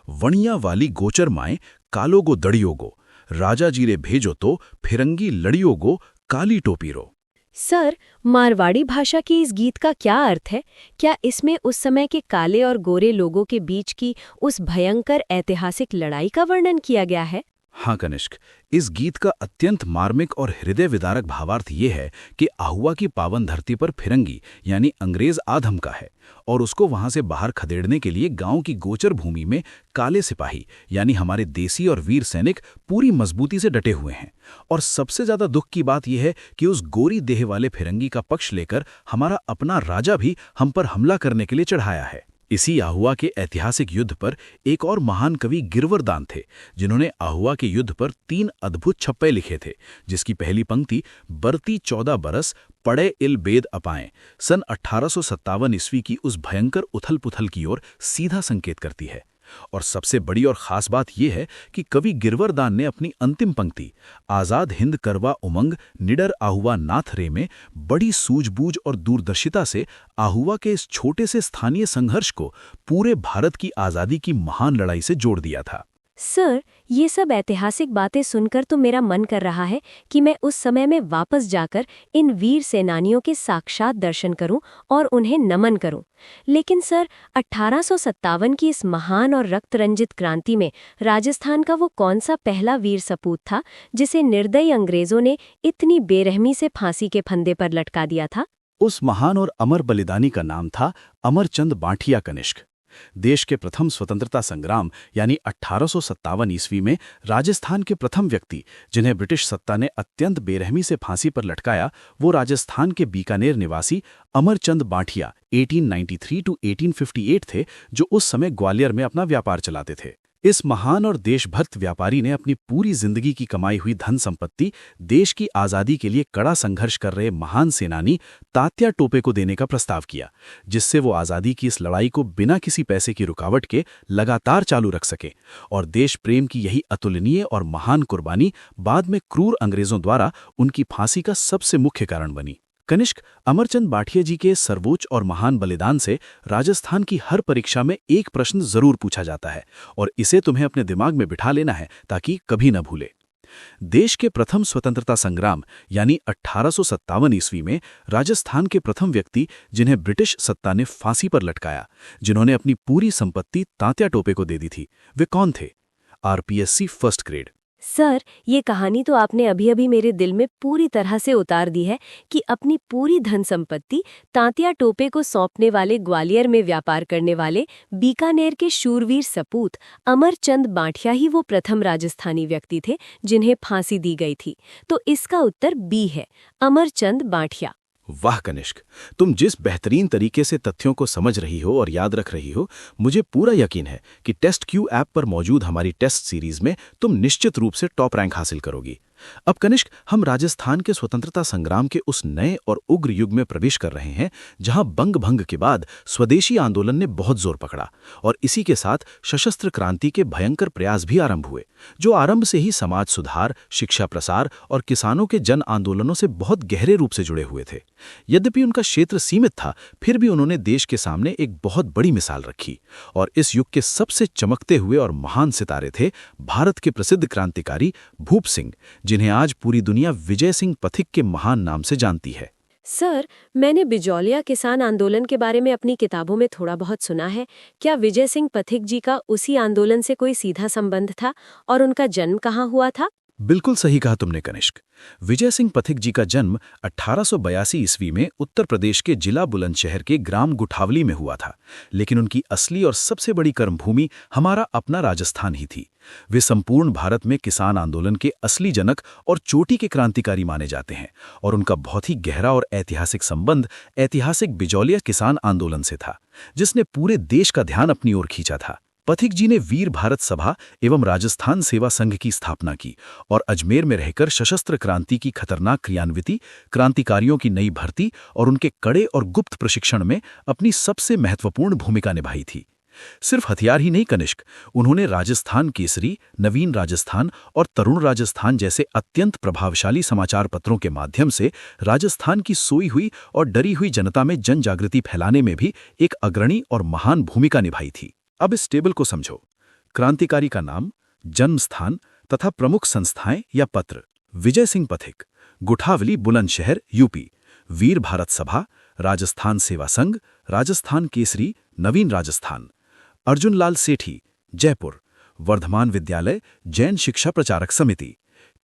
वणिया वाली गोचर माए कालो गो दड़ियो गो, राजा जीरे भेजो तो फिरंगी लड़ियो गो काली टोपीरो। सर, मारवाड़ी भाषा की इस गीत का क्या अर्थ है? क्या इसमें उस समय के काले और गोरे लोगों के बीच की उस भयंकर ऐतिहासिक लड़ाई का वर्णन किया गया है? हाँ कनिष्क, इस गीत का अत्यंत मार्मिक और हृदय विदारक भावार्थ ये है कि आहुआ की पावन धरती पर फिरंगी यानी अंग्रेज आ धमका है, और उसको वहां से बाहर खदेड़ने के लिए गांव की गोचर भूमि में काले सिपाही यानी हमारे देसी और वीर सैनिक पूरी मजबूती से डटे हुए हैं। और सबसे ज्यादा दुख की बात यह है कि उस गोरी देह वाले फिरंगी का पक्ष लेकर हमारा अपना राजा भी हम पर हमला करने के लिए चढ़ाया है। इसी आहुआ के ऐतिहासिक युद्ध पर एक और महान कवि गिरवरदान थे, जिन्होंने आहुआ के युद्ध पर 3 अद्भुत छप्पे लिखे थे, जिसकी पहली पंक्ति बरती 14 बरस पड़े इल बेद अपाएं सन 1857 ईस्वी की उस भयंकर उथल-पुथल की ओर सीधा संकेत करती है। और सबसे बड़ी और खास बात यह है कि कवि गिरवरदान ने अपनी अंतिम पंक्ति आजाद हिंद करवा उमंग निडर आहुआ नाथ रे में बड़ी सूझबूझ और दूरदर्शिता से आहुआ के इस छोटे से स्थानीय संघर्ष को पूरे भारत की आज़ादी की महान लड़ाई से जोड़ दिया था। सर, ये सब ऐतिहासिक बातें सुनकर तो मेरा मन कर रहा है कि मैं उस समय में वापस जाकर इन वीर सेनानियों के साक्षात दर्शन करूं और उन्हें नमन करूं। लेकिन सर, 1857 की इस महान और रक्त-रंजित क्रांति में राजस्थान का वो कौन सा पहला वीर सपूत था जिसे निर्दयी अंग्रेजों ने इतनी बेरहमी से फांसी के फंदे पर लटका दिया था? उस महान और अमर बलिदानी का नाम था अमरचंद बांठिया कनिष्क। देश के प्रथम स्वतंत्रता संग्राम यानी 1857 ईस्वी में राजस्थान के प्रथम व्यक्ति जिन्हें ब्रिटिश सत्ता ने अत्यंत बेरहमी से फांसी पर लटकाया, वो राजस्थान के बीकानेर निवासी अमरचंद बांठिया 1893 टू 1858 थे, जो उस समय ग्वालियर में अपना व्यापार चलाते थे। इस महान और देशभक्त व्यापारी ने अपनी पूरी जिंदगी की कमाई हुई धन संपत्ति देश की आज़ादी के लिए कड़ा संघर्ष कर रहे महान सेनानी तात्या टोपे को देने का प्रस्ताव किया, जिससे वो आज़ादी की इस लड़ाई को बिना किसी पैसे की रुकावट के लगातार चालू रख सके। और देश प्रेम की यही अतुलनीय और महान कुर्बानी बाद में क्रूर अंग्रेजों द्वारा उनकी फांसी का सबसे मुख्य कारण बनी। कनिष्क, अमरचंद बांठिया जी के सर्वोच्च और महान बलिदान से राजस्थान की हर परीक्षा में एक प्रश्न जरूर पूछा जाता है, और इसे तुम्हें अपने दिमाग में बिठा लेना है ताकि कभी न भूले। देश के प्रथम स्वतंत्रता संग्राम यानी 1857 ईस्वी में राजस्थान के प्रथम व्यक्ति जिन्हें ब्रिटिश सत्ता ने फांसी पर लटकाया, जिन्होंने अपनी पूरी संपत्ति तात्या टोपे को दे दी थी, वे कौन थे? RPSC first grade. सर, ये कहानी तो आपने अभी-अभी मेरे दिल में पूरी तरह से उतार दी है कि अपनी पूरी धन संपत्ति तात्या टोपे को सौंपने वाले ग्वालियर में व्यापार करने वाले बीकानेर के शूरवीर सपूत अमरचंद बांठिया ही वो प्रथम राजस्थानी व्यक्ति थे जिन्हें फांसी दी गई थी। तो इसका उत्तर बी है, अमरचंद बांठिया। वाह कनिष्क, तुम जिस बेहतरीन तरीके से तथ्यों को समझ रही हो और याद रख रही हो, मुझे पूरा यकीन है कि टेस्ट क्यू ऐप पर मौजूद हमारी टेस्ट सीरीज में तुम निश्चित रूप से टॉप रैंक हासिल करोगी। अब कनिष्क, हम राजस्थान के स्वतंत्रता संग्राम के उस नए और उग्र युग में प्रवेश कर रहे हैं जहां बंग भंग के बाद स्वदेशी आंदोलन ने बहुत जोर पकड़ा और इसी के साथ सशस्त्र क्रांति के भयंकर प्रयास भी आरंभ हुए, जो आरंभ से ही समाज सुधार, शिक्षा प्रसार और किसानों के जन आंदोलनों से बहुत गहरे रूप से जुड़े हुए थे। यद्यपि उनका क्षेत्र सीमित था, फिर भी उन्होंने देश के सामने एक बहुत बड़ी मिसाल रखी। और इस युग के सबसे चमकते हुए और महान सितारे थे भारत के प्रसिद्ध क्रांतिकारी भूप सिंह, जिन्हें आज पूरी दुनिया विजय सिंह पथिक के महान नाम से जानती है। सर, मैंने बिजौलिया किसान आंदोलन के बारे में अपनी किताबों में थोड़ा बहुत सुना है। क्या विजय सिंह पथिक जी का उसी आंदोलन से कोई सीधा संबंध था और उनका जन्म कहाँ हुआ था? बिल्कुल सही कहा तुमने कनिष्क। विजय सिंह पथिक जी का जन्म 1882 ईस्वी में उत्तर प्रदेश के जिला बुलंदशहर के ग्राम गुठावली में हुआ था, लेकिन उनकी असली और सबसे बड़ी कर्मभूमि हमारा अपना राजस्थान ही थी। वे संपूर्ण भारत में किसान आंदोलन के असली जनक और चोटी के क्रांतिकारी माने जाते हैं, और उनका बहुत ही गहरा और ऐतिहासिक संबंध ऐतिहासिक बिजौलिया किसान आंदोलन से था, जिसने पूरे देश का ध्यान अपनी ओर खींचा था। पथिक जी ने वीर भारत सभा एवं राजस्थान सेवा संघ की स्थापना की और अजमेर में रहकर सशस्त्र क्रांति की खतरनाक क्रियान्विति, क्रांतिकारियों की नई भर्ती और उनके कड़े और गुप्त प्रशिक्षण में अपनी सबसे महत्वपूर्ण भूमिका निभाई थी। सिर्फ हथियार ही नहीं कनिष्क, उन्होंने राजस्थान केसरी, नवीन राजस्थान और तरुण राजस्थान जैसे अत्यंत प्रभावशाली समाचार पत्रों के माध्यम से राजस्थान की सोई हुई और डरी हुई जनता में जन जागृति फैलाने में भी एक अग्रणी और महान भूमिका निभाई थी। अब इस टेबल को समझो। क्रांतिकारी का नाम, जन्म स्थान तथा प्रमुख संस्थाएं या पत्र। विजय सिंह पथिक, गुठावली बुलंदशहर यूपी। वीर भारत सभा, राजस्थान सेवा संघ, राजस्थान केसरी, नवीन राजस्थान। अर्जुन लाल सेठी, जयपुर। वर्धमान विद्यालय, जैन शिक्षा प्रचारक समिति।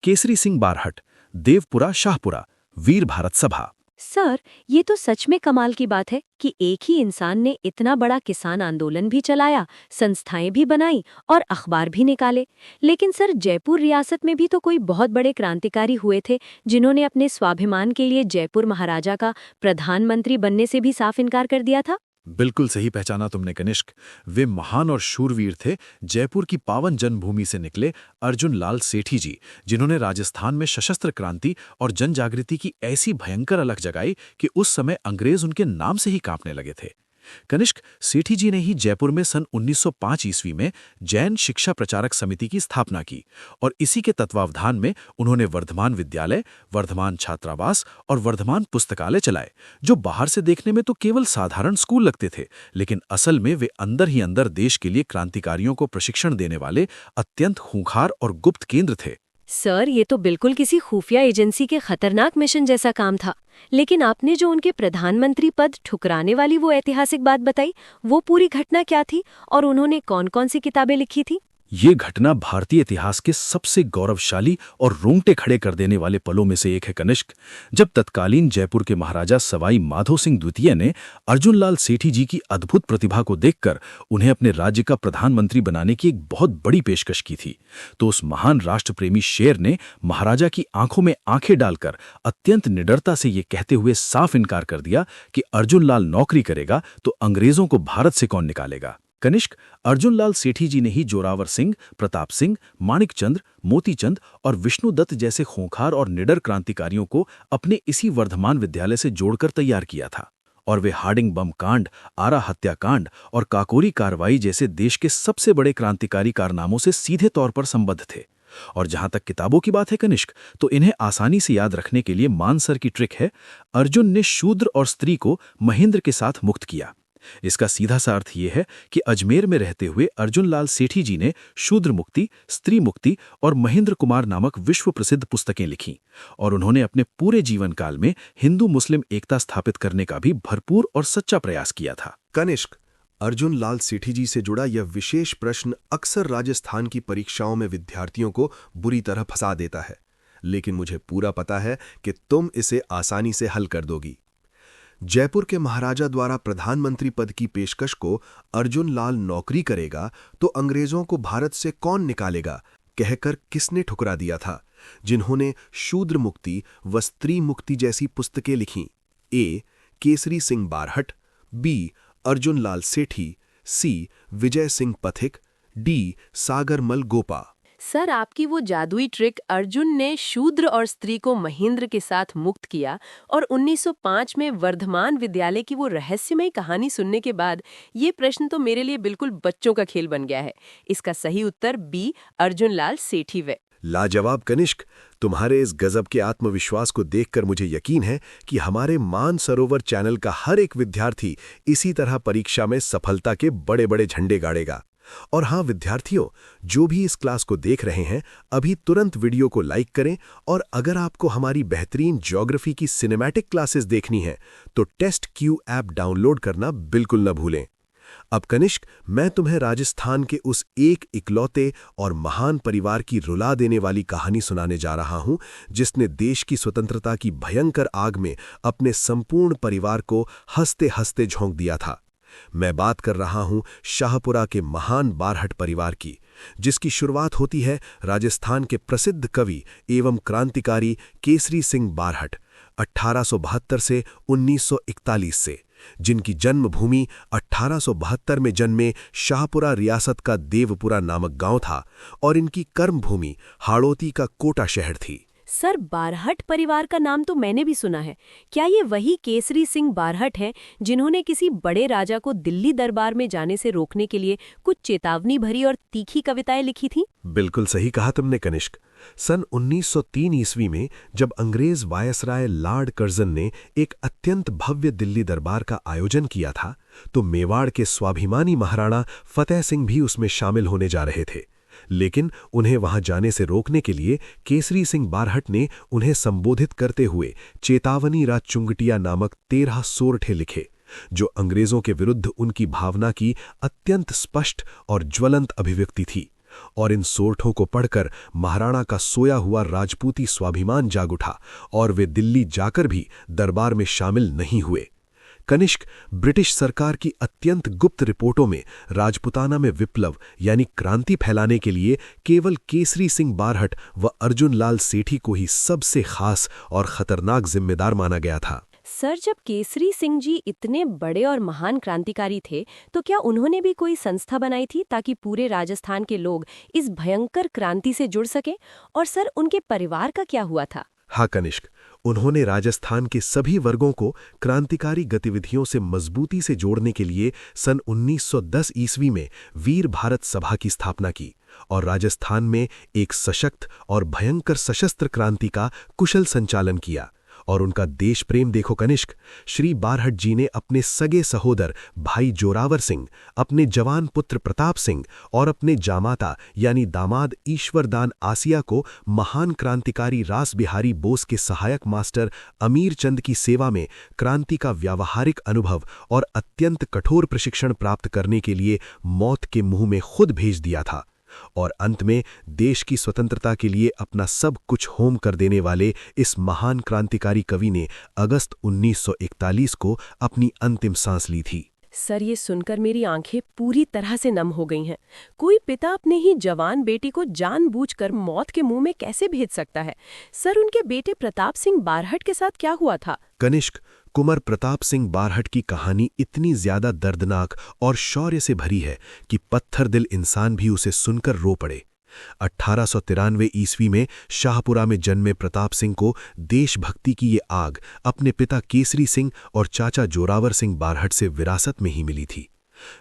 केसरी सिंह बारहट, देवपुरा शाहपुरा, वीर भारत सभा। सर, ये तो सच में कमाल की बात है कि एक ही इंसान ने इतना बड़ा किसान आंदोलन भी चलाया, संस्थाएं भी बनाई और अखबार भी निकाले। लेकिन सर, जयपुर रियासत में भी तो कोई बहुत बड़े क्रांतिकारी हुए थे जिन्होंने अपने स्वाभिमान के लिए जयपुर महाराजा का प्रधानमंत्री बनने से भी साफ इनकार कर दिया था। बिल्कुल सही पहचाना तुमने कनिष्क। वे महान और शूरवीर थे, जयपुर की पावन जन्मभूमि से निकले अर्जुन लाल सेठी जी, जिन्होंने राजस्थान में सशस्त्र क्रांति और जन जागृति की ऐसी भयंकर अलख जगाई कि उस समय अंग्रेज उनके नाम से ही कांपने लगे थे। कनिष्क, सेठी जी ने ही जयपुर में सन 1905 ईस्वी में जैन शिक्षा प्रचारक समिति की स्थापना की और इसी के तत्वावधान में उन्होंने वर्धमान विद्यालय, वर्धमान छात्रावास और वर्धमान पुस्तकालय चलाए, जो बाहर से देखने में तो केवल साधारण स्कूल लगते थे, लेकिन असल में वे अंदर ही अंदर देश के लिए क्रांतिकारियों को प्रशिक्षण देने वाले अत्यंत खूंखार और गुप्त केंद्र थे। सर, ये तो बिल्कुल किसी खुफिया एजेंसी के खतरनाक मिशन जैसा काम था। लेकिन आपने जो उनके प्रधानमंत्री पद ठुकराने वाली वो ऐतिहासिक बात बताई, वो पूरी घटना क्या थी और उन्होंने कौन-कौन सी किताबें लिखी थी? ये घटना भारतीय इतिहास के सबसे गौरवशाली और रोंगटे खड़े कर देने वाले पलों में से एक है कनिष्क, जब तत्कालीन जयपुर के महाराजा सवाई माधो सिंह द्वितीय ने अर्जुन लाल सेठी जी की अद्भुत प्रतिभा को देखकर उन्हें अपने राज्य का प्रधानमंत्री बनाने की एक बहुत बड़ी पेशकश की थी। तो उस महान राष्ट्रप्रेमी शेर ने महाराजा की आंखों में आंखें डालकर अत्यंत निडरता से ये कहते हुए साफ इनकार कर दिया कि अर्जुन लाल नौकरी करेगा तो अंग्रेजों को भारत से कौन निकालेगा। कनिष्क, अर्जुन लाल सेठी जी ने ही जोरावर सिंह, प्रताप सिंह, माणिकचंद्र, मोतीचंद और विष्णुदत्त जैसे खूंखार और निडर क्रांतिकारियों को अपने इसी वर्धमान विद्यालय से जोड़कर तैयार किया था। और वे हार्डिंग बम कांड, आरा हत्याकांड और काकोरी कार्रवाई जैसे देश के सबसे बड़े क्रांतिकारी कारनामों से सीधे तौर पर संबद्ध थे। और जहां तक किताबों की बात है कनिष्क, तो इन्हें आसानी से याद रखने के लिए मानसर की ट्रिक है, अर्जुन ने शूद्र और स्त्री को महेंद्र के साथ मुक्त किया। इसका सीधा सा अर्थ यह है कि अजमेर में रहते हुए अर्जुन लाल सेठी जी ने शूद्र मुक्ति, स्त्री मुक्ति और महेंद्र कुमार नामक विश्व प्रसिद्ध पुस्तकें लिखीं और उन्होंने अपने पूरे जीवन काल में हिंदू मुस्लिम एकता स्थापित करने का भी भरपूर और सच्चा प्रयास किया था। कनिष्क, अर्जुन लाल सेठी जी से जुड़ा यह विशेष प्रश्न अक्सर राजस्थान की परीक्षाओं में विद्यार्थियों को बुरी तरह फंसा देता है, लेकिन मुझे पूरा पता है कि तुम इसे आसानी से हल कर दोगी। जयपुर के महाराजा द्वारा प्रधानमंत्री पद की पेशकश को अर्जुन लाल नौकरी करेगा तो अंग्रेजों को भारत से कौन निकालेगा कहकर किसने ठुकरा दिया था, जिन्होंने शूद्र मुक्ति व स्त्री मुक्ति जैसी पुस्तकें लिखीं? ए. केसरी सिंह बारहट, बी. अर्जुन लाल सेठी, सी. विजय सिंह पथिक, डी. सागरमल गोपा। सर, आपकी वो जादुई ट्रिक अर्जुन ने शूद्र और स्त्री को महेंद्र के साथ मुक्त किया और 1905 में वर्धमान विद्यालय की वो रहस्यमयी कहानी सुनने के बाद ये प्रश्न तो मेरे लिए बिल्कुल बच्चों का खेल बन गया है। इसका सही उत्तर बी, अर्जुन लाल सेठी वे। लाजवाब कनिष्क, तुम्हारे इस गजब के आत्मविश्वास को देखकर मुझे यकीन है कि हमारे मानसरोवर चैनल का हर एक विद्यार्थी इसी तरह परीक्षा में सफलता के बड़े बड़े झंडे गाड़ेगा। और हाँ विद्यार्थियों, जो भी इस क्लास को देख रहे हैं, अभी तुरंत वीडियो को लाइक करें और अगर आपको हमारी बेहतरीन ज्योग्राफी की सिनेमैटिक क्लासेस देखनी है तो टेस्ट क्यू ऐप डाउनलोड करना बिल्कुल न भूलें। अब कनिष्क, मैं तुम्हें राजस्थान के उस एक इकलौते और महान परिवार की रुला देने वाली कहानी सुनाने जा रहा हूं, जिसने देश की स्वतंत्रता की भयंकर आग में अपने संपूर्ण परिवार को हंसते हंसते झोंक दिया था। मैं बात कर रहा हूं शाहपुरा के महान बारहट परिवार की, जिसकी शुरुआत होती है राजस्थान के प्रसिद्ध कवि एवं क्रांतिकारी केसरी सिंह बारहट 1872 से 1941 से, जिनकी जन्मभूमि 1872 में जन्मे शाहपुरा रियासत का देवपुरा नामक गांव था और इनकी कर्मभूमि हाड़ौती का कोटा शहर थी। सर, बारहट परिवार का नाम तो मैंने भी सुना है। क्या ये वही केसरी सिंह बारहट हैं जिन्होंने किसी बड़े राजा को दिल्ली दरबार में जाने से रोकने के लिए कुछ चेतावनी भरी और तीखी कविताएं लिखी थी? बिल्कुल सही कहा तुमने कनिष्क। सन 1903 ईस्वी में जब अंग्रेज वायसराय लॉर्ड कर्जन ने एक अत्यंत भव्य दिल्ली दरबार का आयोजन किया था, तो मेवाड़ के स्वाभिमानी महाराणा फतेह सिंह भी उसमें शामिल होने जा रहे थे। लेकिन उन्हें वहां जाने से रोकने के लिए केसरी सिंह बारहट ने उन्हें संबोधित करते हुए चेतावनी रा चुंगटिया नामक 13 सोरठे लिखे, जो अंग्रेजों के विरुद्ध उनकी भावना की अत्यंत स्पष्ट और ज्वलंत अभिव्यक्ति थी। और इन सोरठों को पढ़कर महाराणा का सोया हुआ राजपूती स्वाभिमान जाग उठा और वे दिल्ली जाकर भी दरबार में शामिल नहीं हुए। कनिष्क, ब्रिटिश सरकार की अत्यंत गुप्त रिपोर्टों में राजपुताना में विप्लव यानी क्रांति फैलाने के लिए केवल केसरी सिंह बारहट व अर्जुन लाल सेठी को ही सबसे खास और खतरनाक जिम्मेदार माना गया था। सर, जब केसरी सिंह जी इतने बड़े और महान क्रांतिकारी थे, तो क्या उन्होंने भी कोई संस्था बनाई थी ताकि पूरे राजस्थान के लोग इस भयंकर क्रांति से जुड़ सकें? और सर, उनके परिवार का क्या हुआ था? हाँ कनिष्क, उन्होंने राजस्थान के सभी वर्गों को क्रांतिकारी गतिविधियों से मजबूती से जोड़ने के लिए सन 1910 ईस्वी में वीर भारत सभा की स्थापना की और राजस्थान में एक सशक्त और भयंकर सशस्त्र क्रांति का कुशल संचालन किया। और उनका देश प्रेम देखो कनिष्क, श्री बारहट जी ने अपने सगे सहोदर भाई जोरावर सिंह, अपने जवान पुत्र प्रताप सिंह और अपने जामाता यानी दामाद ईश्वरदान आसिया को महान क्रांतिकारी रास बिहारी बोस के सहायक मास्टर अमीर चंद की सेवा में क्रांति का व्यावहारिक अनुभव और अत्यंत कठोर प्रशिक्षण प्राप्त करने के लिए मौत के मुंह में खुद भेज दिया था। और अंत में देश की स्वतंत्रता के लिए अपना सब कुछ होम कर देने वाले इस महान क्रांतिकारी कवि ने अगस्त 1941 को अपनी अंतिम सांस ली थी। सर, ये सुनकर मेरी आंखें पूरी तरह से नम हो गई हैं। कोई पिता अपने ही जवान बेटी को जानबूझकर मौत के मुंह में कैसे भेज सकता है? सर, उनके बेटे प्रताप सिंह बारहट के साथ क्या हुआ था? कनिष्क, कुंवर प्रताप सिंह बारहट की कहानी इतनी ज्यादा दर्दनाक और शौर्य से भरी है कि पत्थर दिल इंसान भी उसे सुनकर रो पड़े। 1893 ईस्वी में शाहपुरा में जन्मे प्रताप सिंह को देशभक्ति की ये आग अपने पिता केसरी सिंह और चाचा जोरावर सिंह बारहट से विरासत में ही मिली थी।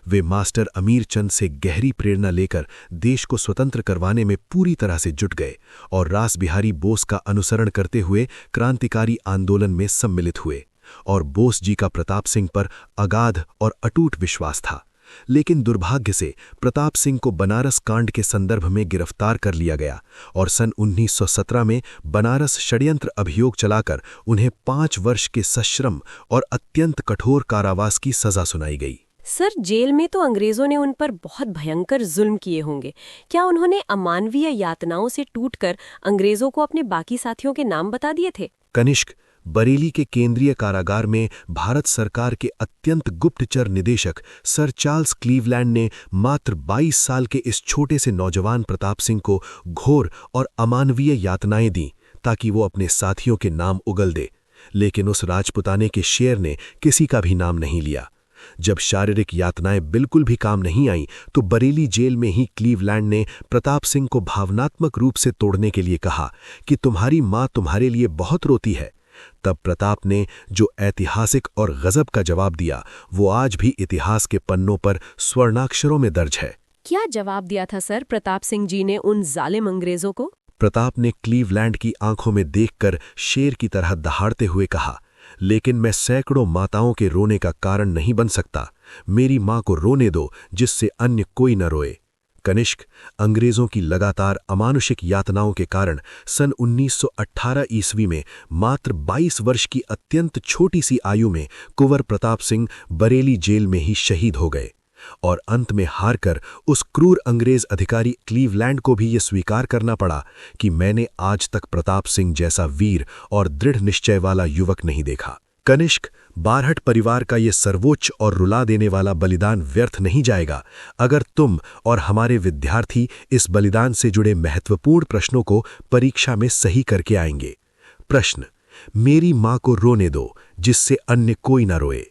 वे मास्टर अमीर चंद से गहरी प्रेरणा लेकर देश को स्वतंत्र करवाने में पूरी तरह से जुट गए और रास बिहारी बोस का अनुसरण करते हुए क्रांतिकारी आंदोलन में सम्मिलित हुए। और बोस जी का प्रताप सिंह पर अगाध और अटूट विश्वास था। लेकिन दुर्भाग्य से प्रताप सिंह को बनारस कांड के संदर्भ में गिरफ्तार कर लिया गया और सन 1917 में बनारस षड्यंत्र अभियोग चलाकर उन्हें 5 वर्ष के सश्रम और अत्यंत कठोर कारावास की सजा सुनाई गई। सर, जेल में तो अंग्रेजों ने उन पर बहुत भयंकर जुल्म किए होंगे। क्या उन्होंने अमानवीय यातनाओं से टूटकर अंग्रेजों को अपने बाकी साथियों के नाम बता दिए थे? कनिष्क, बरेली के केंद्रीय कारागार में भारत सरकार के अत्यंत गुप्तचर निदेशक सर चार्ल्स क्लीवलैंड ने मात्र 22 साल के इस छोटे से नौजवान प्रताप सिंह को घोर और अमानवीय यातनाएं दी ताकि वो अपने साथियों के नाम उगल दे। लेकिन उस राजपुताने के शेर ने किसी का भी नाम नहीं लिया। जब शारीरिक यातनाएं बिल्कुल भी काम नहीं आईं तो बरेली जेल में ही क्लीवलैंड ने प्रताप सिंह को भावनात्मक रूप से तोड़ने के लिए कहा कि तुम्हारी मां तुम्हारे लिए बहुत रोती है। तब प्रताप ने जो ऐतिहासिक और गजब का जवाब दिया वो आज भी इतिहास के पन्नों पर स्वर्णाक्षरों में दर्ज है। क्या जवाब दिया था सर प्रताप सिंह जी ने उन जालिम अंग्रेजों को? प्रताप ने क्लीवलैंड की आंखों में देखकर शेर की तरह दहाड़ते हुए कहा, लेकिन मैं सैकड़ों माताओं के रोने का कारण नहीं बन सकता। मेरी मां को रोने दो जिससे अन्य कोई न रोए। कनिष्क, अंग्रेजों की लगातार अमानुषिक यातनाओं के कारण सन 1918 ईस्वी में मात्र 22 वर्ष की अत्यंत छोटी सी आयु में कुंवर प्रताप सिंह बरेली जेल में ही शहीद हो गए और अंत में हारकर उस क्रूर अंग्रेज अधिकारी क्लीवलैंड को भी ये स्वीकार करना पड़ा कि मैंने आज तक प्रताप सिंह जैसा वीर और दृढ़ निश्चय वाला युवक नहीं देखा। कनिष्क, बारहट परिवार का ये सर्वोच्च और रुला देने वाला बलिदान व्यर्थ नहीं जाएगा अगर तुम और हमारे विद्यार्थी इस बलिदान से जुड़े महत्वपूर्ण प्रश्नों को परीक्षा में सही करके आएंगे। प्रश्न: मेरी मां को रोने दो जिससे अन्य कोई न रोए।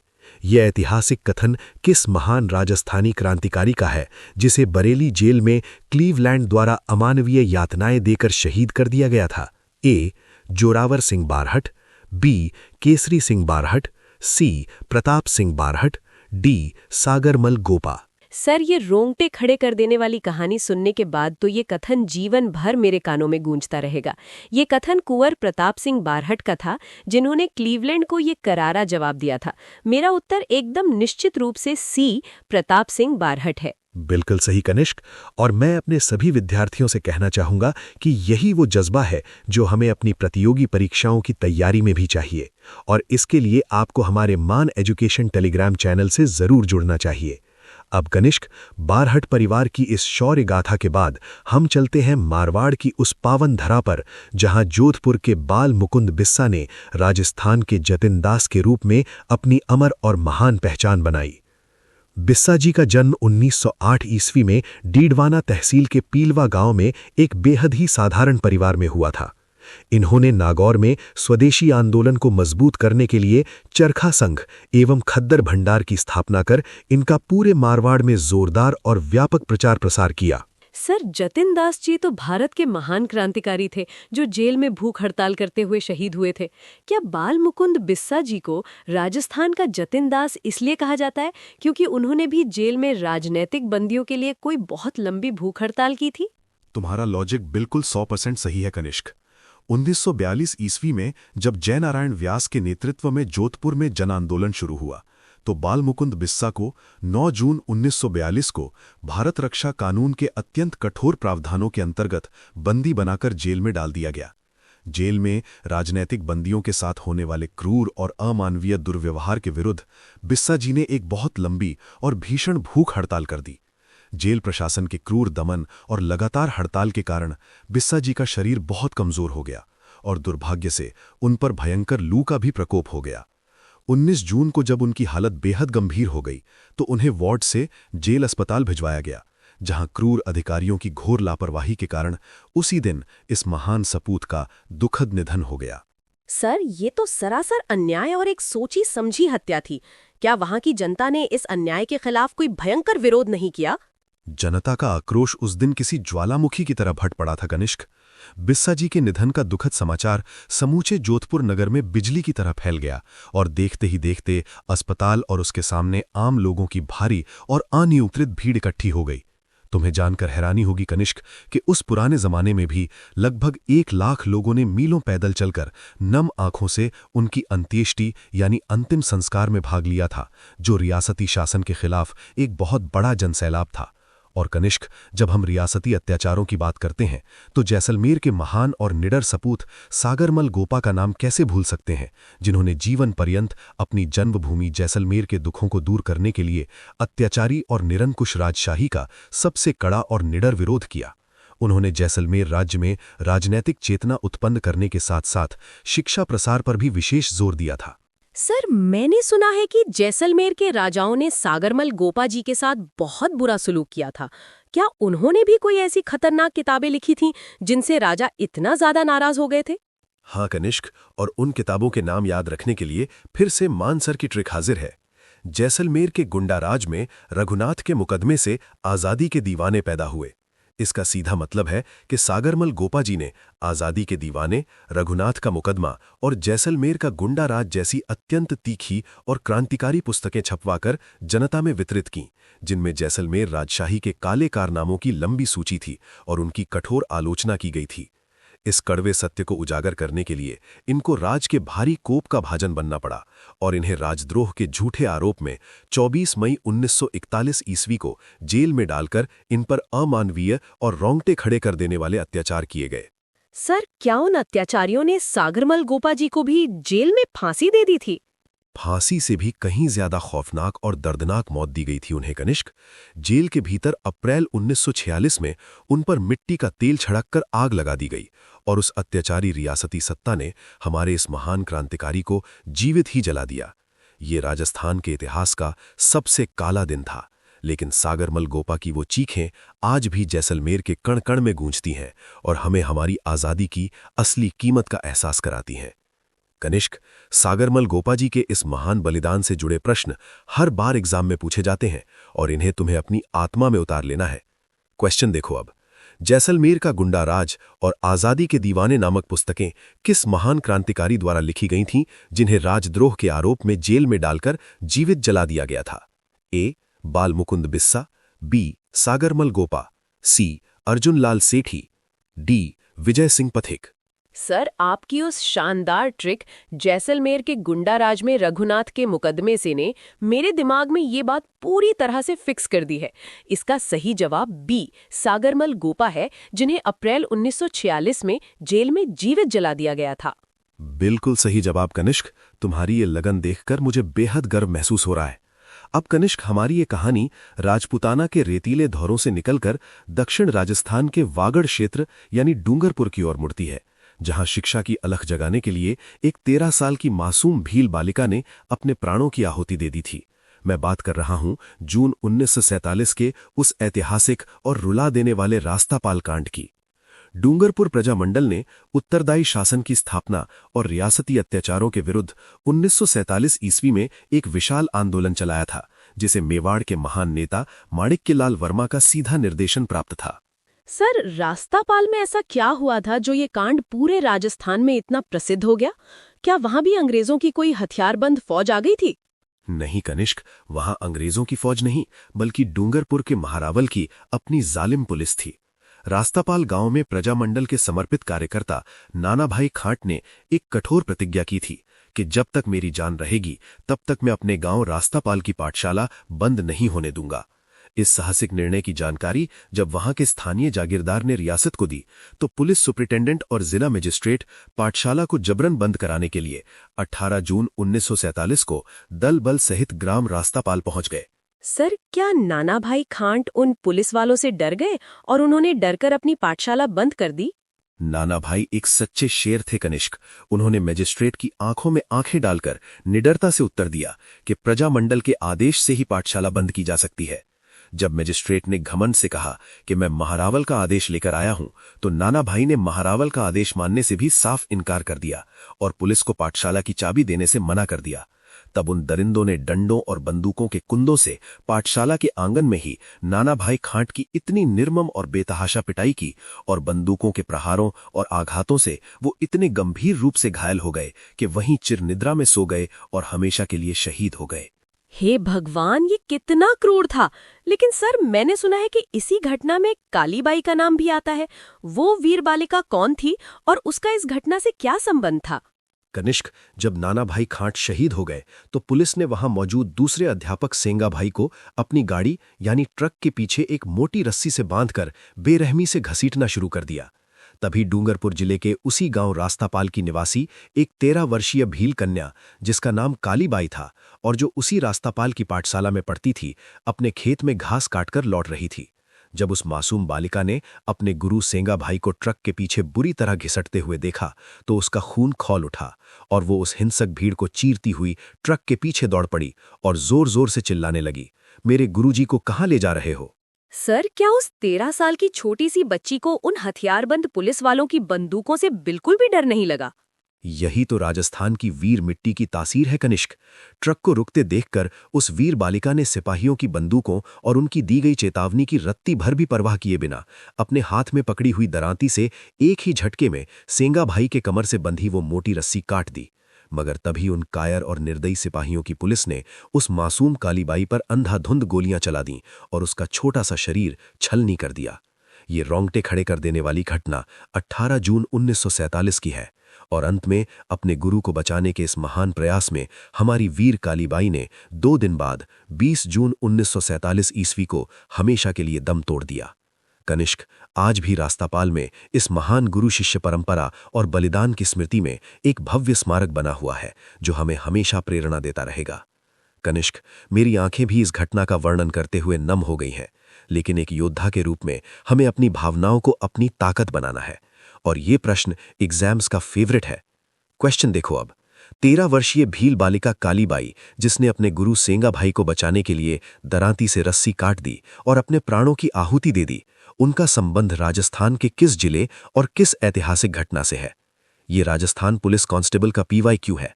यह ऐतिहासिक कथन किस महान राजस्थानी क्रांतिकारी का है जिसे बरेली जेल में क्लीवलैंड द्वारा अमानवीय यातनाएं देकर शहीद कर दिया गया था? ए. जोरावर सिंह बारहट, बी. केसरी सिंह बारहट, सी. प्रताप सिंह बारहट, डी. सागरमल गोपा। सर, ये रोंगटे खड़े कर देने वाली कहानी सुनने के बाद तो ये कथन जीवन भर मेरे कानों में गूंजता रहेगा। ये कथन कुंवर प्रताप सिंह बारहट का था जिन्होंने क्लीवलैंड को ये करारा जवाब दिया था। मेरा उत्तर एकदम निश्चित रूप से सी. प्रताप सिंह बारहट है। बिल्कुल सही कनिष्क, और मैं अपने सभी विद्यार्थियों से कहना चाहूंगा कि यही वो जज्बा है जो हमें अपनी प्रतियोगी परीक्षाओं की तैयारी में भी चाहिए और इसके लिए आपको हमारे मान एजुकेशन टेलीग्राम चैनल से जरूर जुड़ना चाहिए। अब कनिष्क, बारहट परिवार की इस शौर्य गाथा के बाद हम चलते हैं मारवाड़ की उस पावन धरा पर जहां जोधपुर के बाल मुकुंद बिस्सा ने राजस्थान के जतिन दास के रूप में अपनी अमर और महान पहचान बनाई। बिस्सा जी का जन्म 1908 ईस्वी में डीडवाना तहसील के पीलवा गांव में एक बेहद ही साधारण परिवार में हुआ था। इन्होंने नागौर में स्वदेशी आंदोलन को मजबूत करने के लिए चरखा संघ एवं खद्दर भंडार की स्थापना कर इनका पूरे मारवाड़ में जोरदार और व्यापक प्रचार प्रसार किया। सर, जतिन दास जी तो भारत के महान क्रांतिकारी थे जो जेल में भूख हड़ताल करते हुए शहीद हुए थे। क्या बाल मुकुंद बिस्सा जी को राजस्थान का जतिन दास इसलिए कहा जाता है क्योंकि उन्होंने भी जेल में राजनैतिक बंदियों के लिए कोई बहुत लंबी भूख हड़ताल की थी? तुम्हारा लॉजिक बिल्कुल 100% सही है कनिष्क। 1942 ईस्वी में जब जयनारायण व्यास के नेतृत्व में जोधपुर में जन आंदोलन शुरू हुआ तो बाल मुकुंद बिस्सा को 9 जून 1942 को भारत रक्षा कानून के अत्यंत कठोर प्रावधानों के अंतर्गत बंदी बनाकर जेल में डाल दिया गया। जेल में राजनैतिक बंदियों के साथ होने वाले क्रूर और अमानवीय दुर्व्यवहार के विरुद्ध बिस्सा जी ने एक बहुत लंबी और भीषण भूख हड़ताल कर दी। जेल प्रशासन के क्रूर दमन और लगातार हड़ताल के कारण बिस्सा जी का शरीर बहुत कमजोर हो गया और दुर्भाग्य से उन पर भयंकर लू का भी प्रकोप हो गया। 19 जून को जब उनकी हालत बेहद गंभीर हो गई तो उन्हें वार्ड से जेल अस्पताल भिजवाया गया, जहां क्रूर अधिकारियों की घोर लापरवाही के कारण उसी दिन इस महान सपूत का दुखद निधन हो गया। सर, ये तो सरासर अन्याय और एक सोची समझी हत्या थी। क्या वहां की जनता ने इस अन्याय के खिलाफ कोई भयंकर विरोध नहीं किया? जनता का आक्रोश उस दिन किसी ज्वालामुखी की तरह भट पड़ा था कनिष्क। बिस्सा जी के निधन का दुखद समाचार समूचे जोधपुर नगर में बिजली की तरह फैल गया और देखते ही देखते अस्पताल और उसके सामने आम लोगों की भारी और अनियंत्रित भीड़ इकट्ठी हो गई। तुम्हें जानकर हैरानी होगी कनिष्क कि उस पुराने जमाने में भी लगभग 1 लाख लोगों ने मीलों पैदल चलकर नम आंखों से उनकी अंत्येष्टि यानी अंतिम संस्कार में भाग लिया था, जो रियासती शासन के खिलाफ एक बहुत बड़ा जनसैलाब था। और कनिष्क, जब हम रियासती अत्याचारों की बात करते हैं तो जैसलमेर के महान और निडर सपूत सागरमल गोपा का नाम कैसे भूल सकते हैं, जिन्होंने जीवन पर्यंत अपनी जन्मभूमि जैसलमेर के दुखों को दूर करने के लिए अत्याचारी और निरंकुश राजशाही का सबसे कड़ा और निडर विरोध किया। उन्होंने जैसलमेर राज्य में राजनैतिक चेतना उत्पन्न करने के साथ साथ शिक्षा प्रसार पर भी विशेष जोर दिया था। सर, मैंने सुना है कि जैसलमेर के राजाओं ने सागरमल गोपा जी के साथ बहुत बुरा सलूक किया था। क्या उन्होंने भी कोई ऐसी खतरनाक किताबें लिखी थीं जिनसे राजा इतना ज्यादा नाराज हो गए थे? हाँ कनिष्क, और उन किताबों के नाम याद रखने के लिए फिर से मानसर की ट्रिक हाजिर है। जैसलमेर के गुंडाराज में रघुनाथ के मुकदमे से आज़ादी के दीवाने पैदा हुए। इसका सीधा मतलब है कि सागरमल गोपा जी ने आज़ादी के दीवाने, रघुनाथ का मुकदमा और जैसलमेर का गुंडाराज जैसी अत्यंत तीखी और क्रांतिकारी पुस्तकें छपवाकर जनता में वितरित की, जिनमें जैसलमेर राजशाही के काले कारनामों की लंबी सूची थी और उनकी कठोर आलोचना की गई थी। इस कड़वे सत्य को उजागर करने के लिए इनको राज के भारी कोप का भाजन बनना पड़ा और इन्हें राजद्रोह के झूठे आरोप में 24 मई 1941 ईस्वी को जेल में डालकर इन पर अमानवीय और रोंगटे खड़े कर देने वाले अत्याचार किए गए। सर, क्या उन अत्याचारियों ने सागरमल गोपा जी को भी जेल में फांसी दे दी थी? फांसी से भी कहीं ज्यादा खौफनाक और दर्दनाक मौत दी गई थी उन्हें कनिष्क। जेल के भीतर अप्रैल 1946 में उन पर मिट्टी का तेल छिड़ककर आग लगा दी गई और उस अत्याचारी रियासती सत्ता ने हमारे इस महान क्रांतिकारी को जीवित ही जला दिया। ये राजस्थान के इतिहास का सबसे काला दिन था, लेकिन सागरमल गोपा की वो चीखें आज भी जैसलमेर के कण कण में गूंजती हैं और हमें हमारी आज़ादी की असली कीमत का एहसास कराती हैं। कनिष्क, सागरमल गोपा जी के इस महान बलिदान से जुड़े प्रश्न हर बार एग्जाम में पूछे जाते हैं और इन्हें तुम्हें अपनी आत्मा में उतार लेना है। क्वेश्चन देखो अब, जैसलमेर का गुंडाराज और आज़ादी के दीवाने नामक पुस्तकें किस महान क्रांतिकारी द्वारा लिखी गई थीं जिन्हें राजद्रोह के आरोप में जेल में डालकर जीवित जला दिया गया था? ए. बाल मुकुंद बिस्सा, बी. सागरमल गोपा, सी. अर्जुन लाल सेठी, डी. विजय सिंह पथिक। सर, आपकी उस शानदार ट्रिक जैसलमेर के गुंडाराज में रघुनाथ के मुकदमे से ने मेरे दिमाग में ये बात पूरी तरह से फिक्स कर दी है। इसका सही जवाब बी. सागरमल गोपा है, जिन्हें अप्रैल 1946 में जेल में जीवित जला दिया गया था। बिल्कुल सही जवाब कनिष्क। तुम्हारी ये लगन देखकर मुझे बेहद गर्व महसूस हो रहा है। अब कनिष्क, हमारी ये कहानी राजपुताना के रेतीले धौरों से निकलकर दक्षिण राजस्थान के वागड़ क्षेत्र यानी डूंगरपुर की ओर मुड़ती है, जहां शिक्षा की अलख जगाने के लिए एक 13 साल की मासूम भील बालिका ने अपने प्राणों की आहुति दे दी थी। मैं बात कर रहा हूं जून 1947 के उस ऐतिहासिक और रुला देने वाले रास्तापाल कांड की। डूंगरपुर प्रजामंडल ने उत्तरदायी शासन की स्थापना और रियासती अत्याचारों के विरुद्ध 1947 ईस्वी में एक विशाल आंदोलन चलाया था, जिसे मेवाड़ के महान नेता माणिक्यलाल वर्मा का सीधा निर्देशन प्राप्त था। सर, रास्तापाल में ऐसा क्या हुआ था जो ये कांड पूरे राजस्थान में इतना प्रसिद्ध हो गया? क्या वहां भी अंग्रेजों की कोई हथियारबंद फौज आ गई थी? नहीं कनिष्क, वहां अंग्रेजों की फौज नहीं, बल्कि डूंगरपुर के महारावल की अपनी जालिम पुलिस थी। रास्तापाल गांव में प्रजामंडल के समर्पित कार्यकर्ता नानाभाई खांट ने एक कठोर प्रतिज्ञा की थी कि जब तक मेरी जान रहेगी तब तक मैं अपने गांव रास्तापाल की पाठशाला बंद नहीं होने दूंगा। इस साहसिक निर्णय की जानकारी जब वहां के स्थानीय जागीरदार ने रियासत को दी, तो पुलिस सुपरिटेंडेंट और जिला मजिस्ट्रेट पाठशाला को जबरन बंद कराने के लिए 18 जून 1947 को दल बल सहित ग्राम रास्तापाल पहुंच गए। सर, क्या नानाभाई खांट उन पुलिस वालों से डर गए और उन्होंने डरकर अपनी पाठशाला बंद कर दी? नानाभाई एक सच्चे शेर थे कनिष्क। उन्होंने मजिस्ट्रेट की आंखों में आंखें डालकर निडरता से उत्तर दिया कि प्रजामंडल के आदेश से ही पाठशाला बंद की जा सकती है। जब मजिस्ट्रेट ने घमंड से कहा कि मैं महारावल का आदेश लेकर आया हूं, तो नानाभाई ने महारावल का आदेश मानने से भी साफ इनकार कर दिया और पुलिस को पाठशाला की चाबी देने से मना कर दिया। तब उन दरिंदों ने डंडों और बंदूकों के कुंदों से पाठशाला के आंगन में ही नानाभाई खांट की इतनी निर्मम और बेतहाशा पिटाई की और बंदूकों के प्रहारों और आघातों से वो इतने गंभीर रूप से घायल हो गए कि वहीं चिरनिद्रा में सो गए और हमेशा के लिए शहीद हो गए। हे भगवान, ये कितना क्रूर था। लेकिन सर, मैंने सुना है कि इसी घटना में कालीबाई का नाम भी आता है। वो वीर बालिका कौन थी और उसका इस घटना से क्या संबंध था? कनिष्क, जब नानाभाई खांट शहीद हो गए तो पुलिस ने वहां मौजूद दूसरे अध्यापक सेंगाभाई को अपनी गाड़ी यानी ट्रक के पीछे एक मोटी रस्सी से बांधकर बेरहमी से घसीटना शुरू कर दिया। तभी डूंगरपुर जिले के उसी गांव रास्तापाल की निवासी एक 13 वर्षीय भील कन्या, जिसका नाम कालीबाई था और जो उसी रास्तापाल की पाठशाला में पढ़ती थी, अपने खेत में घास काटकर लौट रही थी। जब उस मासूम बालिका ने अपने गुरु सेंगाभाई को ट्रक के पीछे बुरी तरह घिसटते हुए देखा, तो उसका खून खौल उठा और वो उस हिंसक भीड़ को चीरती हुई ट्रक के पीछे दौड़ पड़ी और जोर जोर से चिल्लाने लगी, मेरे गुरुजी को कहाँ ले जा रहे हो? सर, क्या उस 13 साल की छोटी सी बच्ची को उन हथियारबंद पुलिस वालों की बंदूकों से बिल्कुल भी डर नहीं लगा? यही तो राजस्थान की वीर मिट्टी की तासीर है कनिष्क। ट्रक को रुकते देखकर उस वीर बालिका ने सिपाहियों की बंदूकों और उनकी दी गई चेतावनी की रत्ती भर भी परवाह किए बिना अपने हाथ में पकड़ी हुई दरांती से एक ही झटके में सेंगाभाई के कमर से बंधी वो मोटी रस्सी काट दी। मगर तभी उन कायर और निर्दयी सिपाहियों की पुलिस ने उस मासूम कालीबाई पर अंधाधुंध गोलियां चला दीं और उसका छोटा सा शरीर छलनी कर दिया। ये रोंगटे खड़े कर देने वाली घटना 18 जून 1947 की है और अंत में अपने गुरु को बचाने के इस महान प्रयास में हमारी वीर कालीबाई ने 2 दिन बाद 20 जून 1947 ईस्वी को हमेशा के लिए दम तोड़ दिया। कनिष्क, आज भी रास्तापाल में इस महान गुरु शिष्य परंपरा और बलिदान की स्मृति में एक भव्य स्मारक बना हुआ है जो हमें हमेशा प्रेरणा देता रहेगा। कनिष्क, मेरी आंखें भी इस घटना का वर्णन करते हुए नम हो गई हैं, लेकिन एक योद्धा के रूप में हमें अपनी भावनाओं को अपनी ताकत बनाना है। और ये प्रश्न एग्जाम्स का फेवरेट है। क्वेश्चन देखो अब। 13 वर्षीय भील बालिका कालीबाई, जिसने अपने गुरु सेंगाभाई को बचाने के लिए दरांती से रस्सी काट दी और अपने प्राणों की आहुति दे दी, उनका संबंध राजस्थान के किस जिले और किस ऐतिहासिक घटना से है? ये राजस्थान पुलिस कांस्टेबल का PYQ है।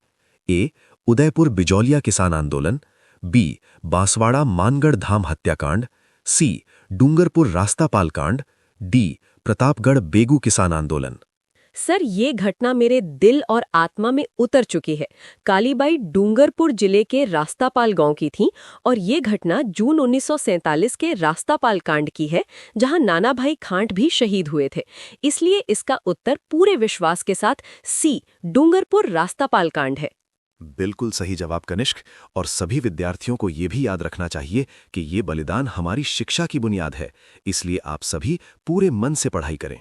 ए, उदयपुर बिजौलिया किसान आंदोलन। बी, बांसवाड़ा मानगढ़ धाम हत्याकांड। सी, डूंगरपुर रास्तापाल कांड। डी, प्रतापगढ़ बेगू किसान आंदोलन। सर, ये घटना मेरे दिल और आत्मा में उतर चुकी है। कालीबाई डूंगरपुर जिले के रास्तापाल गांव की थी और ये घटना जून 1947 के रास्तापाल कांड की है, जहां नानाभाई खांट भी शहीद हुए थे। इसलिए इसका उत्तर पूरे विश्वास के साथ सी, डूंगरपुर रास्तापाल कांड है। बिल्कुल सही जवाब कनिष्क। और सभी विद्यार्थियों को ये भी याद रखना चाहिए कि ये बलिदान हमारी शिक्षा की बुनियाद है, इसलिए आप सभी पूरे मन से पढ़ाई करें।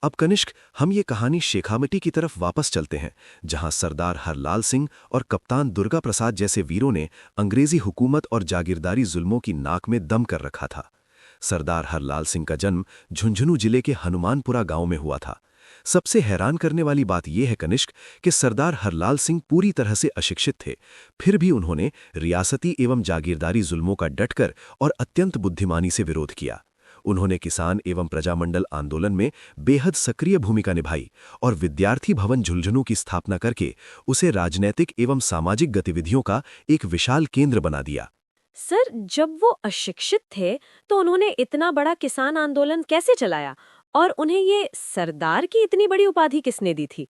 अब कनिष्क, हम ये कहानी शेखावटी की तरफ वापस चलते हैं, जहां सरदार हरलाल सिंह और कप्तान दुर्गा प्रसाद जैसे वीरों ने अंग्रेजी हुकूमत और जागीरदारी जुल्मों की नाक में दम कर रखा था। सरदार हरलाल सिंह का जन्म झुंझुनू जिले के हनुमानपुरा गांव में हुआ था। सबसे हैरान करने वाली बात यह है कनिष्क कि सरदार हरलाल सिंह पूरी तरह से अशिक्षित थे, फिर भी उन्होंने रियासती एवं जागीरदारी जुल्मों का डटकर और अत्यंत बुद्धिमानी से विरोध किया। उन्होंने किसान एवं प्रजामंडल आंदोलन में बेहद सक्रिय भूमिका निभाई और विद्यार्थी भवन झुंझुनू की स्थापना करके उसे राजनैतिक एवं सामाजिक गतिविधियों का एक विशाल केंद्र बना दिया। सर, जब वो अशिक्षित थे तो उन्होंने इतना बड़ा किसान आंदोलन कैसे चलाया और उन्हें ये सरदार की इतनी बड़ी उपाधि किसने दी थी?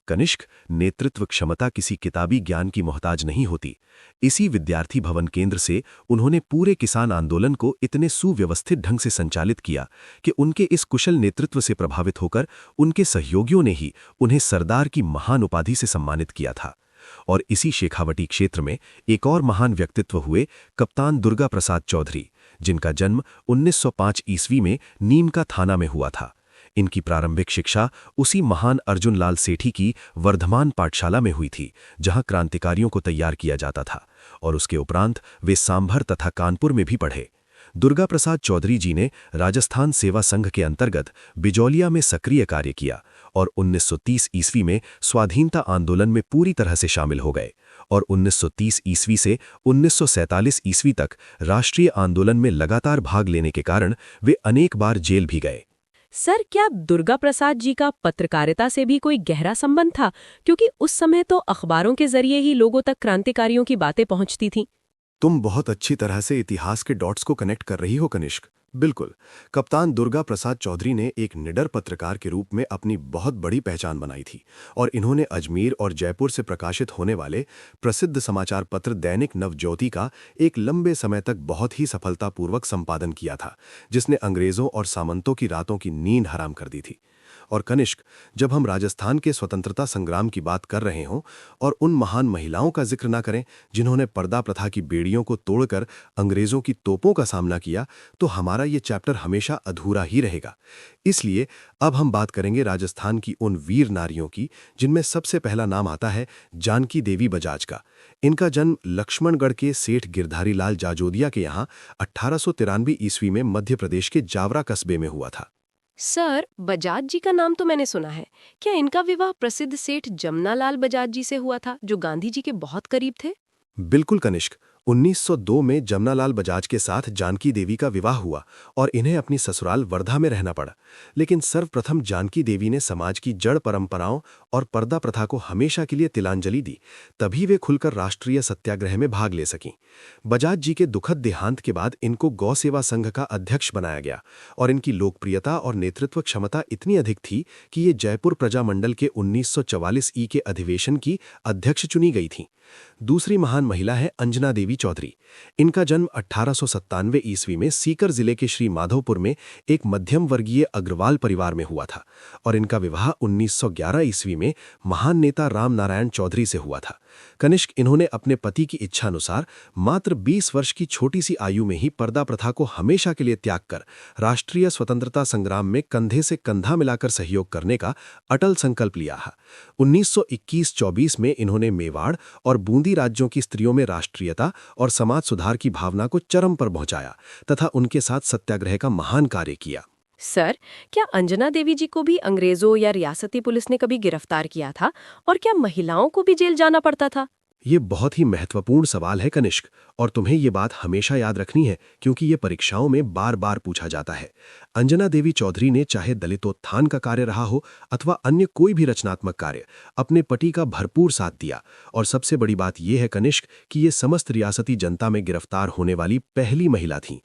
कनिष्क, नेतृत्व क्षमता किसी किताबी ज्ञान की मोहताज नहीं होती। इसी विद्यार्थी भवन केंद्र से उन्होंने पूरे किसान आंदोलन को इतने सुव्यवस्थित ढंग से संचालित किया कि उनके इस कुशल नेतृत्व से प्रभावित होकर उनके सहयोगियों ने ही उन्हें सरदार की महान उपाधि से सम्मानित किया था। और इसी शेखावटी क्षेत्र में एक और महान व्यक्तित्व हुए कप्तान दुर्गा प्रसाद चौधरी, जिनका जन्म 1905 ईस्वी में नीम का थाना में हुआ था। इनकी प्रारंभिक शिक्षा उसी महान अर्जुन लाल सेठी की वर्धमान पाठशाला में हुई थी, जहां क्रांतिकारियों को तैयार किया जाता था, और उसके उपरांत वे सांभर तथा कानपुर में भी पढ़े। दुर्गा प्रसाद चौधरी जी ने राजस्थान सेवा संघ के अंतर्गत बिजौलिया में सक्रिय कार्य किया और 1930 ईस्वी में स्वाधीनता आंदोलन में पूरी तरह से शामिल हो गए और 1930 ईस्वी से 1947 ईस्वी तक राष्ट्रीय आंदोलन में लगातार भाग लेने के कारण वे अनेक बार जेल भी गए। सर, क्या दुर्गा प्रसाद जी का पत्रकारिता से भी कोई गहरा संबंध था? क्योंकि उस समय तो अखबारों के जरिए ही लोगों तक क्रांतिकारियों की बातें पहुंचती थीं। तुम बहुत अच्छी तरह से इतिहास के डॉट्स को कनेक्ट कर रही हो कनिष्क। बिल्कुल, कप्तान दुर्गा प्रसाद चौधरी ने एक निडर पत्रकार के रूप में अपनी बहुत बड़ी पहचान बनाई थी और इन्होंने अजमेर और जयपुर से प्रकाशित होने वाले प्रसिद्ध समाचार पत्र दैनिक नवज्योति का एक लंबे समय तक बहुत ही सफलतापूर्वक संपादन किया था, जिसने अंग्रेजों और सामंतों की रातों की नींद हराम कर दी थी। और कनिष्क, जब हम राजस्थान के स्वतंत्रता संग्राम की बात कर रहे हों और उन महान महिलाओं का जिक्र ना करें जिन्होंने पर्दा प्रथा की बेड़ियों को तोड़कर अंग्रेजों की तोपों का सामना किया, तो हमारा ये चैप्टर हमेशा अधूरा ही रहेगा। इसलिए अब हम बात करेंगे राजस्थान की उन वीर नारियों की, जिनमें सबसे पहला नाम आता है जानकी देवी बजाज का। इनका जन्म लक्ष्मणगढ़ के सेठ गिरधारी लाल जाजोदिया के यहाँ 1893 ईस्वी में मध्य प्रदेश के जावरा कस्बे में हुआ था। सर, बजाज जी का नाम तो मैंने सुना है। क्या इनका विवाह प्रसिद्ध सेठ जमनालाल बजाज जी से हुआ था, जो गांधी जी के बहुत करीब थे? बिल्कुल कनिष्क, 1902 में जमनालाल बजाज के साथ जानकी देवी का विवाह हुआ और इन्हें अपनी ससुराल वर्धा में रहना पड़ा। लेकिन सर्वप्रथम जानकी देवी ने समाज की जड़ परंपराओं और पर्दा प्रथा को हमेशा के लिए तिलांजलि दी, तभी वे खुलकर राष्ट्रीय सत्याग्रह में भाग ले सकीं। बजाज जी के दुखद देहांत के बाद इनको गौ सेवा संघ का अध्यक्ष बनाया गया और इनकी लोकप्रियता और नेतृत्व क्षमता इतनी अधिक थी कि ये जयपुर प्रजामंडल के 1944 ई के अधिवेशन की अध्यक्ष चुनी गई थीं। दूसरी महान महिला है अंजना देवी चौधरी। इनका जन्म 1897 ईस्वी में सीकर जिले के श्री माधोपुर में एक मध्यम वर्गीय अग्रवाल परिवार में हुआ था और इनका विवाह 1911 ईस्वी में महान नेता राम नारायण चौधरी से हुआ था। कनिष्क, इन्होंने अपने पति की इच्छानुसार मात्र 20 वर्ष की छोटी सी आयु में ही पर्दा प्रथा को हमेशा के लिए त्याग कर राष्ट्रीय स्वतंत्रता संग्राम में कंधे से कंधा मिलाकर सहयोग करने का अटल संकल्प लिया है। 1921-24 में इन्होंने मेवाड़ और बूंदी राज्यों की स्त्रियों में राष्ट्रीयता और समाज सुधार की भावना को चरम पर पहुंचाया तथा उनके साथ सत्याग्रह का महान कार्य किया। सर, क्या अंजना देवी जी को भी अंग्रेजों या रियासती पुलिस ने कभी गिरफ्तार किया था और क्या महिलाओं को भी जेल जाना पड़ता था? ये बहुत ही महत्वपूर्ण सवाल है कनिष्क, और तुम्हें ये बात हमेशा याद रखनी है क्योंकि ये परीक्षाओं में बार बार पूछा जाता है। अंजना देवी चौधरी ने चाहे दलितोत्थान का कार्य रहा हो अथवा अन्य कोई भी रचनात्मक कार्य, अपने पति का भरपूर साथ दिया। और सबसे बड़ी बात यह है कनिष्क कि ये समस्त रियासती जनता में गिरफ्तार होने वाली पहली महिला थीं।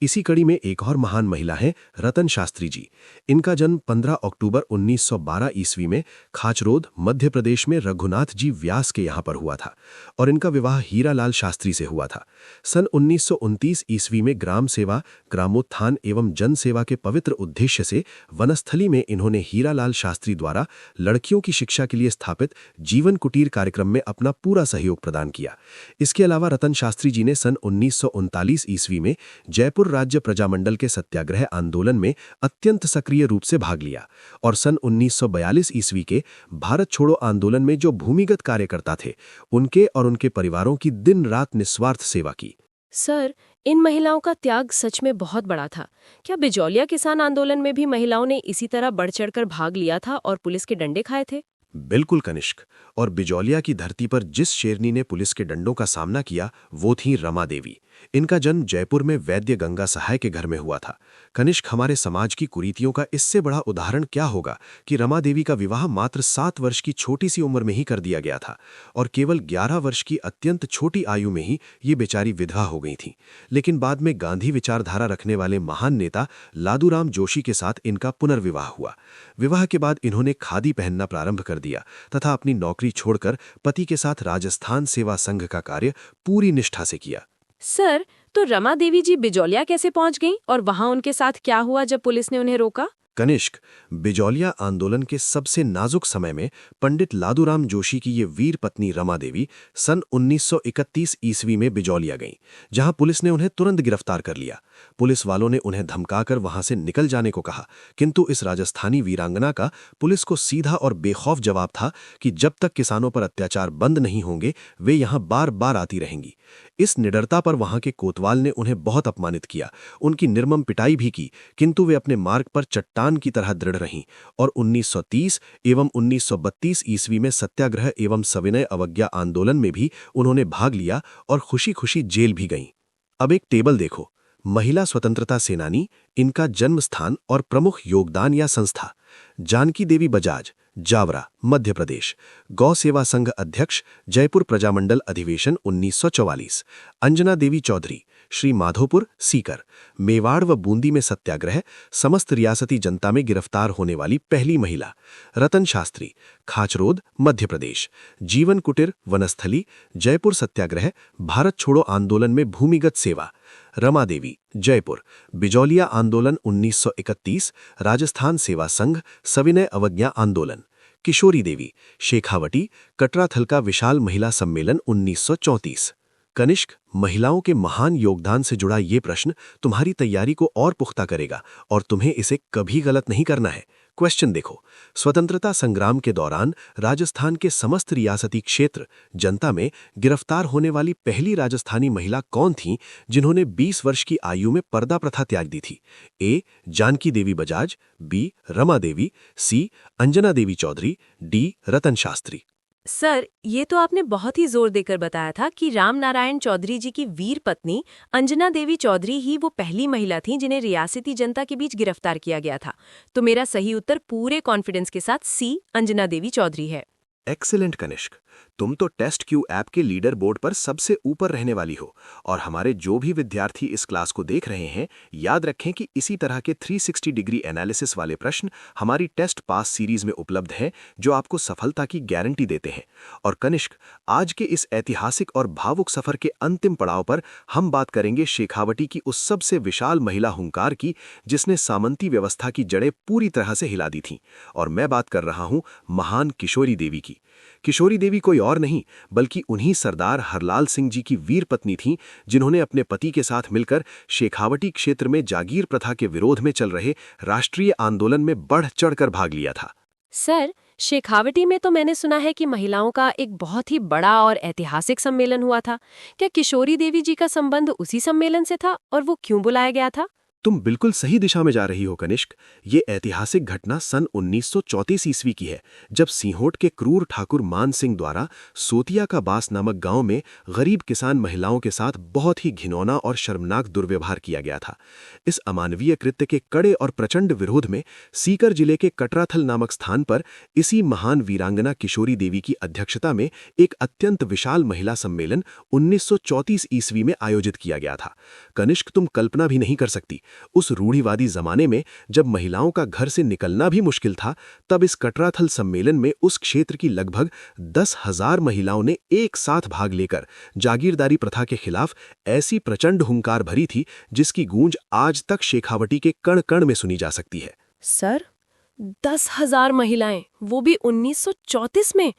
इसी कड़ी में एक और महान महिला है रतन शास्त्री जी। इनका जन्म 15 अक्टूबर 1912 ईस्वी में खाचरोद, मध्य प्रदेश में रघुनाथ जी व्यास के यहाँ पर हुआ था और इनका विवाह हीरालाल शास्त्री से हुआ था। सन 1929 ईस्वी में ग्राम सेवा, ग्रामोत्थान एवं जन सेवा के पवित्र उद्देश्य से वनस्थली में इन्होंने हीरालाल शास्त्री द्वारा लड़कियों की शिक्षा के लिए स्थापित जीवन कुटीर कार्यक्रम में अपना पूरा सहयोग प्रदान किया। इसके अलावा रतन शास्त्री जी ने सन 1939 ईस्वी में जयपुर राज्य प्रजामंडल के सत्याग्रह आंदोलन में अत्यंत सक्रिय रूप से भाग लिया और सन 1942 ईस्वी के भारत छोड़ो आंदोलन में जो भूमिगत कार्यकर्ता थे उनके और उनके परिवारों की दिन रात निस्वार्थ सेवा की। सर, इन महिलाओं का त्याग सच में बहुत बड़ा था। क्या बिजौलिया किसान आंदोलन में भी महिलाओं ने इसी तरह बढ़ चढ़कर भाग लिया था और पुलिस के डंडे खाए थे? बिल्कुल कनिष्क, और बिजौलिया की धरती पर जिस शेरनी ने पुलिस के डंडों का सामना किया वो थी रमा देवी। इनका जन्म जयपुर में वैद्य गंगा सहाय के घर में हुआ था। कनिष्क, हमारे समाज की कुरीतियों का इससे बड़ा उदाहरण क्या होगा कि रमा देवी का विवाह मात्र 7 वर्ष की छोटी सी उम्र में ही कर दिया गया था और केवल 11 वर्ष की अत्यंत छोटी आयु में ही ये बेचारी विधवा हो गई थी। लेकिन बाद में गांधी विचारधारा रखने वाले महान नेता लादूराम जोशी के साथ इनका पुनर्विवाह हुआ। विवाह के बाद इन्होंने खादी पहनना प्रारंभ कर दिया तथा अपनी नौकरी छोड़कर पति के साथ राजस्थान सेवा संघ का कार्य पूरी निष्ठा से किया। सर, तो रमा देवी जी बिजौलिया कैसे पहुंच गईं और वहां उनके साथ क्या हुआ जब पुलिस ने उन्हें रोका? कनिष्क, बिजौलिया आंदोलन के सबसे नाजुक समय में पंडित लादूराम जोशी की ये वीर पत्नी रमा देवी सन 1931 ईस्वी में बिजौलिया गईं, जहां पुलिस ने उन्हें तुरंत गिरफ्तार कर लिया। पुलिस वालों ने उन्हें धमकाकर वहां से निकल जाने को कहा, किंतु इस राजस्थानी वीरांगना का पुलिस को सीधा और बेखौफ जवाब था कि जब तक किसानों पर अत्याचार बंद नहीं होंगे वे यहां बार बार आती रहेंगी। इस निडरता पर वहां के कोतवाल ने उन्हें बहुत अपमानित किया, उनकी निर्मम पिटाई भी की, किंतु वे अपने मार्ग पर चट्टान की तरह दृढ़ रहीं और 1930 एवं 1932 ईस्वी में सत्याग्रह एवं सविनय अवज्ञा आंदोलन में भी उन्होंने भाग लिया और खुशी खुशी जेल भी गईं। अब एक टेबल देखो। महिला स्वतंत्रता सेनानी, इनका जन्म स्थान और प्रमुख योगदान या संस्था: जानकी देवी बजाज, जावरा, मध्य प्रदेश। गौ सेवा संघ अध्यक्ष, जयपुर प्रजामंडल अधिवेशन 1944। अंजना देवी चौधरी, श्री माधोपुर, सीकर। मेवाड़ व बूंदी में सत्याग्रह, समस्त रियासती जनता में गिरफ्तार होने वाली पहली महिला। रतन शास्त्री, खाचरोद, मध्य प्रदेश। जीवन कुटीर, वनस्थली, जयपुर सत्याग्रह, भारत छोड़ो आंदोलन में भूमिगत सेवा। रमा देवी, जयपुर, बिजौलिया आंदोलन 1931, राजस्थान सेवा संघ, सविनय अवज्ञा आंदोलन। किशोरी देवी, शेखावटी, कटराथल का विशाल महिला सम्मेलन 1934। कनिष्क, महिलाओं के महान योगदान से जुड़ा ये प्रश्न तुम्हारी तैयारी को और पुख्ता करेगा और तुम्हें इसे कभी गलत नहीं करना है। क्वेश्चन देखो। स्वतंत्रता संग्राम के दौरान राजस्थान के समस्त रियासती क्षेत्र जनता में गिरफ्तार होने वाली पहली राजस्थानी महिला कौन थी जिन्होंने 20 वर्ष की आयु में पर्दा प्रथा त्याग दी थी? ए. जानकी देवी बजाज, बी. रमा देवी, सी. अंजना देवी चौधरी, डी. रतन शास्त्री। सर, ये तो आपने बहुत ही जोर देकर बताया था कि राम नारायण चौधरी जी की वीर पत्नी अंजना देवी चौधरी ही वो पहली महिला थी जिन्हें रियासती जनता के बीच गिरफ्तार किया गया था। तो मेरा सही उत्तर पूरे कॉन्फिडेंस के साथ सी, अंजना देवी चौधरी है। एक्सीलेंट कनिष्क, तुम तो टेस्ट क्यू ऐप के लीडर बोर्ड पर सबसे ऊपर रहने वाली हो और हमारे जो भी विद्यार्थी इस क्लास को देख रहे हैं याद रखें कि इसी तरह के 360 डिग्री एनालिसिस वाले प्रश्न हमारी टेस्ट पास सीरीज में उपलब्ध हैं जो आपको सफलता की गारंटी देते हैं। और कनिष्क, आज के इस ऐतिहासिक और भावुक सफर के अंतिम पड़ाव पर हम बात करेंगे शेखावटी की उस सबसे विशाल महिला हुंकार की जिसने सामंती व्यवस्था की जड़ें पूरी तरह से हिला दी थीं। और मैं बात कर रहा हूं महान किशोरी देवी की। किशोरी देवी कोई और नहीं बल्कि उन्हीं सरदार हरलाल सिंह जी की वीर पत्नी थीं जिन्होंने अपने पति के साथ मिलकर शेखावटी क्षेत्र में जागीर प्रथा के विरोध में चल रहे राष्ट्रीय आंदोलन में बढ़ चढ़कर भाग लिया था। सर, शेखावटी में तो मैंने सुना है कि महिलाओं का एक बहुत ही बड़ा और ऐतिहासिक सम्मेलन हुआ था। क्या किशोरी देवी जी का संबंध उसी सम्मेलन से था और वो क्यों बुलाया गया था? तुम बिल्कुल सही दिशा में जा रही हो कनिष्क। ये ऐतिहासिक घटना सन 1934 ईस्वी की है जब सीहोट के क्रूर ठाकुर मान सिंह द्वारा सोतिया का बास नामक गांव में गरीब किसान महिलाओं के साथ बहुत ही घिनौना और शर्मनाक दुर्व्यवहार किया गया था। इस अमानवीय कृत्य के कड़े और प्रचंड विरोध में सीकर जिले के कटराथल नामक स्थान पर इसी महान वीरांगना किशोरी देवी की अध्यक्षता में एक अत्यंत विशाल महिला सम्मेलन 1934 ईस्वी में आयोजित किया गया था। कनिष्क, तुम कल्पना भी नहीं कर सकती उस रूढ़िवादी जमाने में जब महिलाओं का घर से निकलना भी मुश्किल था, तब इस कटराथल सम्मेलन में उस क्षेत्र की लगभग 10,000 महिलाओं ने एक साथ भाग लेकर जागीरदारी प्रथा के खिलाफ ऐसी प्रचंड हुंकार भरी थी जिसकी गूंज आज तक शेखावटी के कण कण में सुनी जा सकती है। सर, 10,000 महिलाएं, वो भी 1934 में?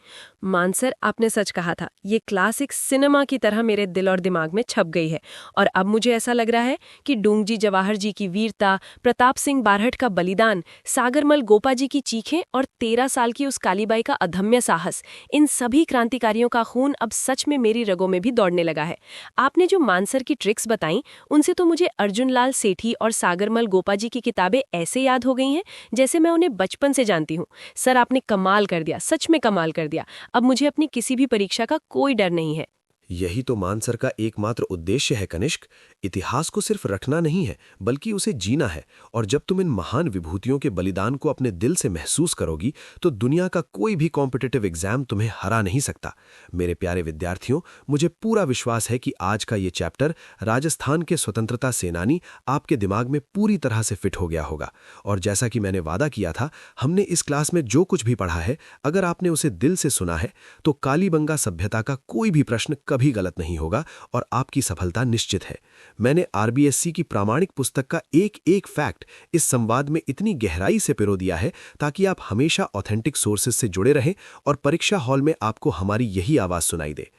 मान सर, आपने सच कहा था। ये क्लासिक सिनेमा की तरह मेरे दिल और दिमाग में छप गई है और अब मुझे ऐसा लग रहा है कि डूंगजी जवाहर जी की वीरता, प्रताप सिंह बारहट का बलिदान, सागरमल गोपा जी की चीखें और 13 साल की उस कालीबाई का अदम्य साहस, इन सभी क्रांतिकारियों का खून अब सच में मेरी रगों में भी दौड़ने लगा है। आपने जो मानसर की ट्रिक्स बताई उनसे तो मुझे अर्जुन लाल सेठी और सागरमल गोपा जी की किताबें ऐसे याद हो गई हैं जैसे मैं उन्हें बचपन से जानती हूँ। सर, आपने कमाल कर दिया, सच में कमाल कर दिया। अब मुझे अपनी किसी भी परीक्षा का कोई डर नहीं है। यही तो मानसर का एकमात्र उद्देश्य है कनिष्क। इतिहास को सिर्फ रखना नहीं है, बल्कि उसे जीना है। और जब तुम इन महान विभूतियों के बलिदान को अपने दिल से महसूस करोगी, तो दुनिया का कोई भी कॉम्पिटिटिव एग्जाम तुम्हें हरा नहीं सकता। मेरे प्यारे विद्यार्थियों, मुझे पूरा विश्वास है कि आज का ये चैप्टर राजस्थान के स्वतंत्रता सेनानी आपके दिमाग में पूरी तरह से फिट हो गया होगा। और जैसा कि मैंने वादा किया था, हमने इस क्लास में जो कुछ भी पढ़ा है, अगर आपने उसे दिल से सुना है, तो कालीबंगा सभ्यता का कोई भी प्रश्न कभी गलत नहीं होगा और आपकी सफलता निश्चित है। मैंने आरबीएससी की प्रामाणिक पुस्तक का एक एक फैक्ट इस संवाद में इतनी गहराई से पिरो दिया है ताकि आप हमेशा ऑथेंटिक सोर्सेज से जुड़े रहें और परीक्षा हॉल में आपको हमारी यही आवाज सुनाई दे।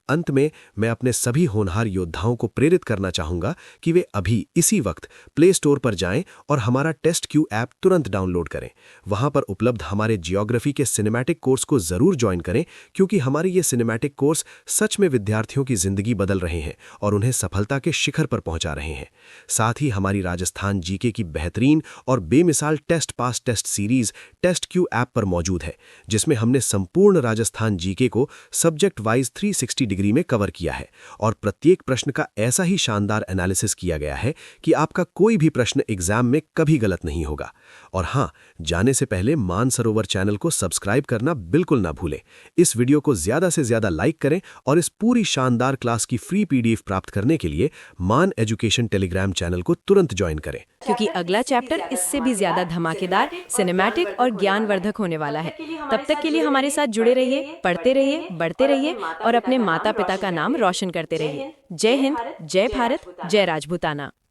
अंत में मैं अपने सभी होनहार योद्धाओं को प्रेरित करना चाहूंगा कि वे अभी इसी वक्त प्ले स्टोर पर जाएं और हमारा टेस्ट क्यू ऐप तुरंत डाउनलोड करें। वहां पर उपलब्ध हमारे जियोग्राफी के सिनेमैटिक कोर्स को जरूर ज्वाइन करें, क्योंकि हमारे ये सिनेमैटिक कोर्स सच में विद्यार्थियों की जिंदगी बदल रहे हैं और उन्हें सफलता के शिखर पर पहुंचा रहे हैं। साथ ही हमारी राजस्थान जीके की बेहतरीन और बेमिसाल test pass test series test Q app पर मौजूद है, जिसमें हमने संपूर्ण राजस्थान जीके को सब्जेक्ट वाइज 360 डिग्री में कवर किया है और प्रत्येक प्रश्न का ऐसा ही शानदार एनालिसिस किया गया है कि आपका कोई भी प्रश्न एग्जाम में कभी गलत नहीं होगा। और हाँ, जाने से पहले मानसरोवर चैनल को सब्सक्राइब करना बिल्कुल ना भूलें। इस वीडियो को ज्यादा से ज्यादा लाइक करें और इस पूरी शानदार क्लास की फ्री पीडीएफ प्राप्त करने के लिए मान एजुकेशन टेलीग्राम चैनल को तुरंत ज्वाइन करें, क्योंकि अगला चैप्टर इससे भी ज्यादा धमाकेदार, सिनेमैटिक और ज्ञानवर्धक होने वाला है। तब तक के लिए हमारे साथ जुड़े रहिए, पढ़ते रहिए, बढ़ते रहिए और अपने माता पिता का नाम रोशन करते रहिए। जय हिंद, जय भारत, जय राजपूताना।